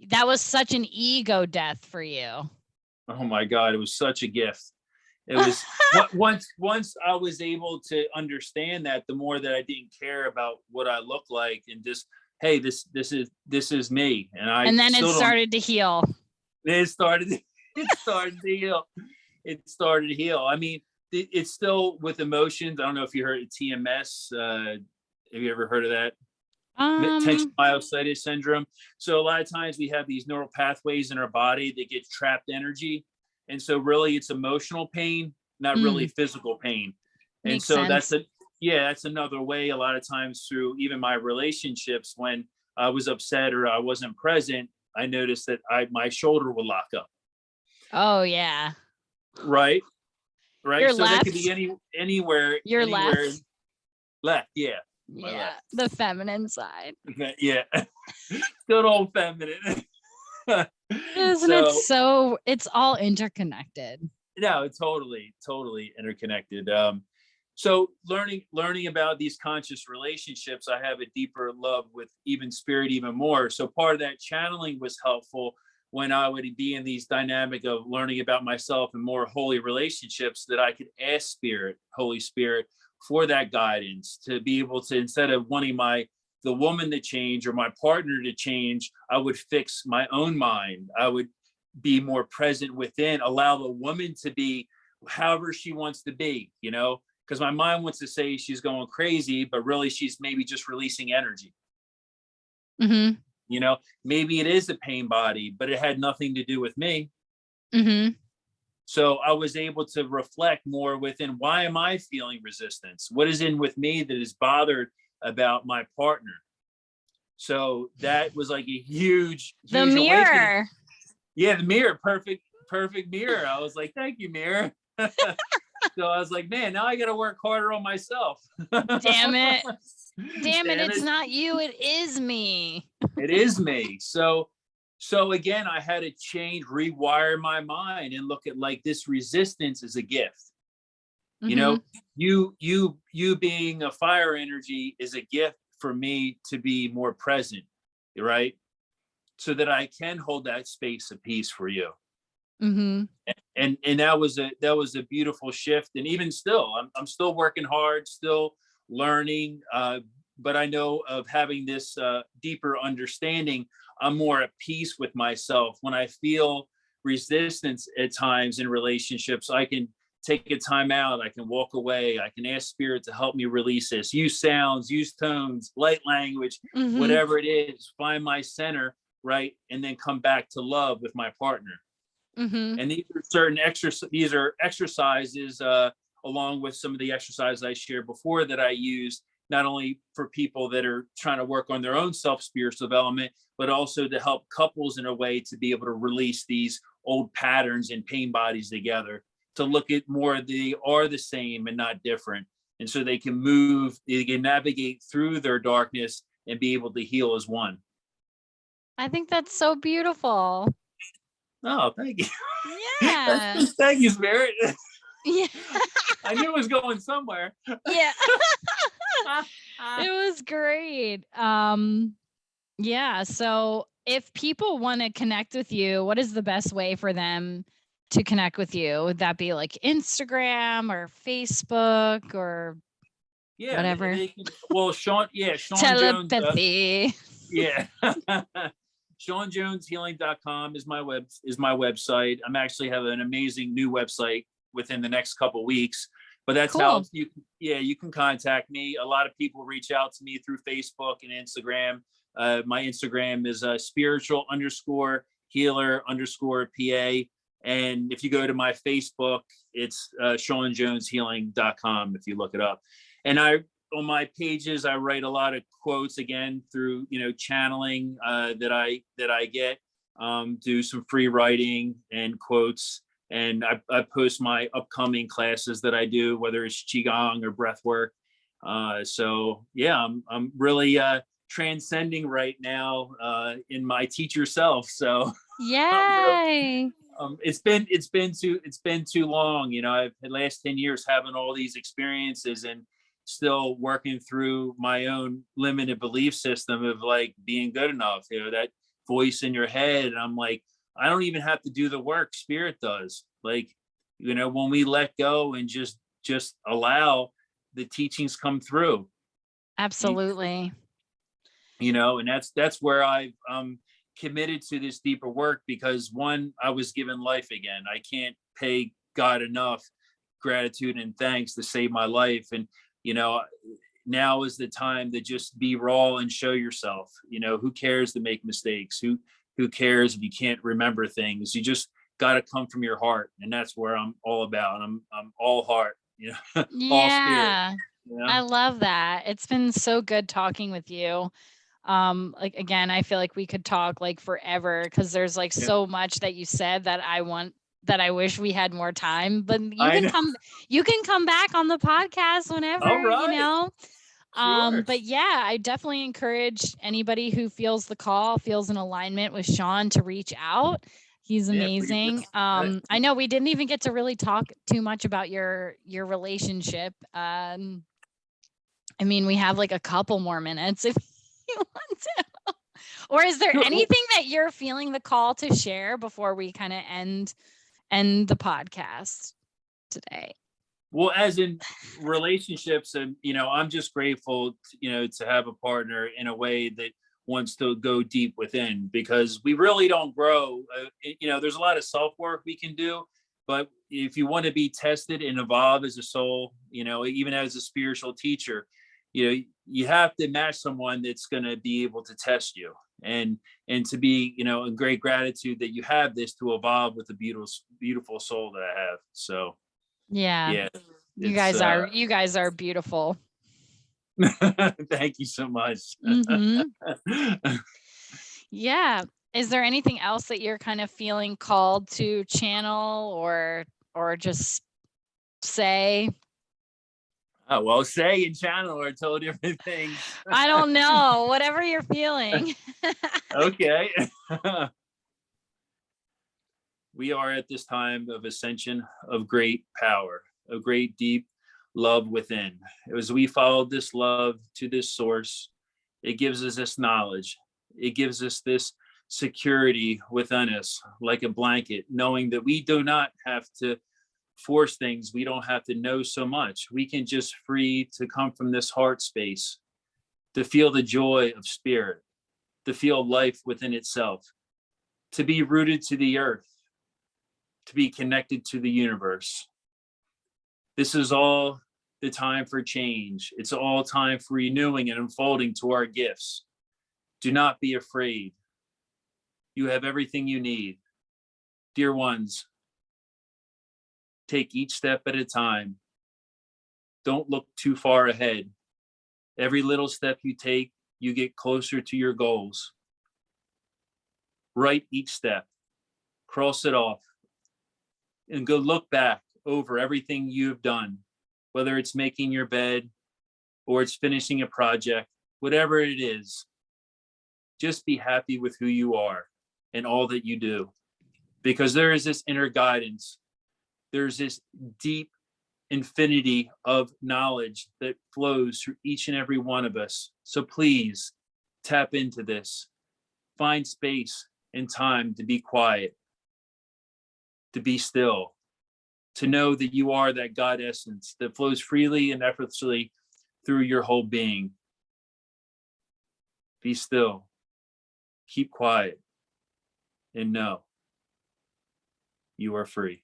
Speaker 1: That was such an ego death for you.
Speaker 2: Oh my God, it was such a gift. It was once I was able to understand that, the more that I didn't care about what I look like, and just, hey, this is me. And
Speaker 1: then it started to heal.
Speaker 2: It started to heal. It started to heal. It's still with emotions. I don't know if you heard of TMS. Have you ever heard of that? Tension myositis syndrome. So a lot of times we have these neural pathways in our body that get trapped energy. And so really it's emotional pain, not really physical pain. And
Speaker 1: Makes
Speaker 2: so
Speaker 1: sense.
Speaker 2: that's another way a lot of times through even my relationships, when I was upset or I wasn't present, I noticed that my shoulder would lock up.
Speaker 1: Oh yeah.
Speaker 2: Right.
Speaker 1: Your
Speaker 2: So
Speaker 1: left.
Speaker 2: that could be anywhere.
Speaker 1: Your
Speaker 2: anywhere
Speaker 1: left.
Speaker 2: Left. Yeah.
Speaker 1: Yeah. The feminine side.
Speaker 2: Yeah. Good old feminine.
Speaker 1: Isn't it so? It's all interconnected.
Speaker 2: No, it's totally interconnected. So learning about these conscious relationships, I have a deeper love with even spirit even more. So part of that channeling was helpful when I would be in these dynamic of learning about myself and more holy relationships, that I could ask spirit, Holy Spirit, for that guidance, to be able to, instead of wanting the woman to change or my partner to change, I would fix my own mind. I would be more present within, allow the woman to be however she wants to be, because my mind wants to say she's going crazy, but really she's maybe just releasing energy.
Speaker 1: Mm-hmm.
Speaker 2: Maybe it is a pain body, but it had nothing to do with me.
Speaker 1: Mm-hmm.
Speaker 2: So I was able to reflect more within, why am I feeling resistance? What is in with me that is bothered about my partner? So that was like a huge
Speaker 1: the mirror
Speaker 2: awakening. Yeah, the mirror, perfect mirror. I was like, thank you, mirror. So I was like, man, now I got to work harder on myself.
Speaker 1: Damn it, it's not you, it is me.
Speaker 2: It is me. So again, I had to rewire my mind and look at like this resistance as a gift.
Speaker 1: Mm-hmm.
Speaker 2: You being a fire energy is a gift for me to be more present, right? So that I can hold that space of peace for you.
Speaker 1: Mm-hmm.
Speaker 2: And that was a beautiful shift. And even still, I'm still working hard, still learning, but I know of having this deeper understanding, I'm more at peace with myself. When I feel resistance at times in relationships, I can take a time out, I can walk away, I can ask spirit to help me release this, use sounds, use tones, light language, whatever it is, find my center, right? And then come back to love with my partner. And these are exercises along with some of the exercises I shared before that I use, not only for people that are trying to work on their own self-spiritual development, but also to help couples in a way to be able to release these old patterns and pain bodies together, to look at more, they are the same and not different. And so they can navigate through their darkness and be able to heal as one.
Speaker 1: I think that's so beautiful.
Speaker 2: Oh, thank you.
Speaker 1: Yeah.
Speaker 2: Thank you, Spirit.
Speaker 1: Yeah.
Speaker 2: I knew it was going somewhere.
Speaker 1: Yeah. It was great. Yeah. So if people want to connect with you, what is the best way for them to connect with you? Would that be like Instagram or Facebook or whatever?
Speaker 2: Sean
Speaker 1: Telepathy.
Speaker 2: Jones. SeanJonesHealing.com is my website. I'm actually have an amazing new website within the next couple of weeks, but that's cool. How you can contact me. A lot of people reach out to me through Facebook and Instagram. My Instagram is spiritual_healer_PA. And if you go to my Facebook, it's SeanJonesHealing.com if you look it up. And on my pages, I write a lot of quotes again through, channeling that I get, do some free writing and quotes. And I post my upcoming classes that I do, whether it's Qigong or breath work. So yeah, I'm really transcending right now in my teacher self. So
Speaker 1: yay.
Speaker 2: It's been too long. I've had the last 10 years having all these experiences and still working through my own limited belief system of like being good enough, that voice in your head. And I'm like, I don't even have to do the work. Spirit does. Like, when we let go and just allow, the teachings come through.
Speaker 1: Absolutely.
Speaker 2: And that's where I'm committed to this deeper work, because one, I was given life again. I can't pay God enough gratitude and thanks to save my life. And now is the time to just be raw and show yourself. Who cares to make mistakes? Who cares if you can't remember things? You just got to come from your heart, and that's where I'm all about. I'm all heart, all spirit.
Speaker 1: Yeah. I love that. It's been so good talking with you. Like, again, I feel like we could talk like forever, because there's like so much that you said that I wish we had more time, but you can come back on the podcast whenever.
Speaker 2: All right. Sure.
Speaker 1: But yeah, I definitely encourage anybody who feels the call, feels in alignment with Sean, to reach out. He's amazing. I know we didn't even get to really talk too much about your relationship. I mean, we have like a couple more minutes if you want to. Or is there anything that you're feeling the call to share before we kind of end the podcast today?
Speaker 2: Well, as in relationships, and I'm just grateful to have a partner in a way that wants to go deep within, because we really don't grow. There's a lot of self-work we can do, but if you want to be tested and evolve as a soul, even as a spiritual teacher, you have to match someone that's going to be able to test you, and to be, in great gratitude that you have this to evolve with the beautiful soul that I have. So
Speaker 1: yeah, you guys are beautiful.
Speaker 2: Thank you so much.
Speaker 1: Yeah. Is there anything else that you're kind of feeling called to channel or just say?
Speaker 2: Oh, well, say and channel are totally different things.
Speaker 1: I don't know. Whatever you're feeling.
Speaker 2: Okay. We are at this time of ascension, of great power, of great deep love within. As we follow this love to this source, it gives us this knowledge. It gives us this security within us, like a blanket, knowing that we do not have to force things. We don't have to know so much. We can just free to come from this heart space, to feel the joy of spirit, to feel life within itself, to be rooted to the earth, to be connected to the universe. This is all the time for change. It's all time for renewing and unfolding to our gifts. Do not be afraid. You have everything you need. Dear ones, take each step at a time. Don't look too far ahead. Every little step you take, you get closer to your goals. Write each step, cross it off, and go look back over everything you've done, whether it's making your bed or it's finishing a project, whatever it is. Just be happy with who you are and all that you do, because there is this inner guidance. There's this deep infinity of knowledge that flows through each and every one of us. So please tap into this. Find space and time to be quiet, to be still, to know that you are that God essence that flows freely and effortlessly through your whole being. Be still, keep quiet, and know you are free.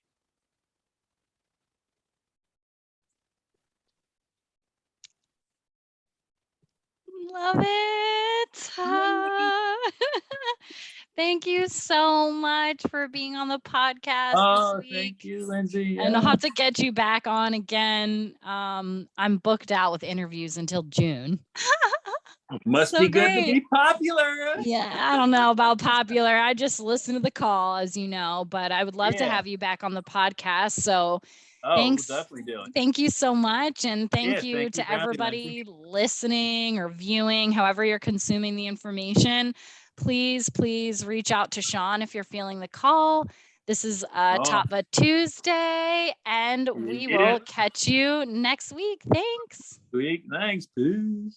Speaker 1: Love it. Thank you so much for being on the podcast this week.
Speaker 2: Thank you, Lindsay. Yeah.
Speaker 1: And I'll have to get you back on again. I'm booked out with interviews until June.
Speaker 2: Must be good to be popular.
Speaker 1: Yeah, I don't know about popular. I just listen to the call, as you know, but I would love to have you back on the podcast. So thanks.
Speaker 2: We'll definitely do it.
Speaker 1: Thank you so much. And thank you to everybody listening or viewing, however you're consuming the information. Please reach out to Sean if you're feeling the call. This is Tattva Tuesday, and we will catch you next week. Thanks.
Speaker 2: Thanks. Peace.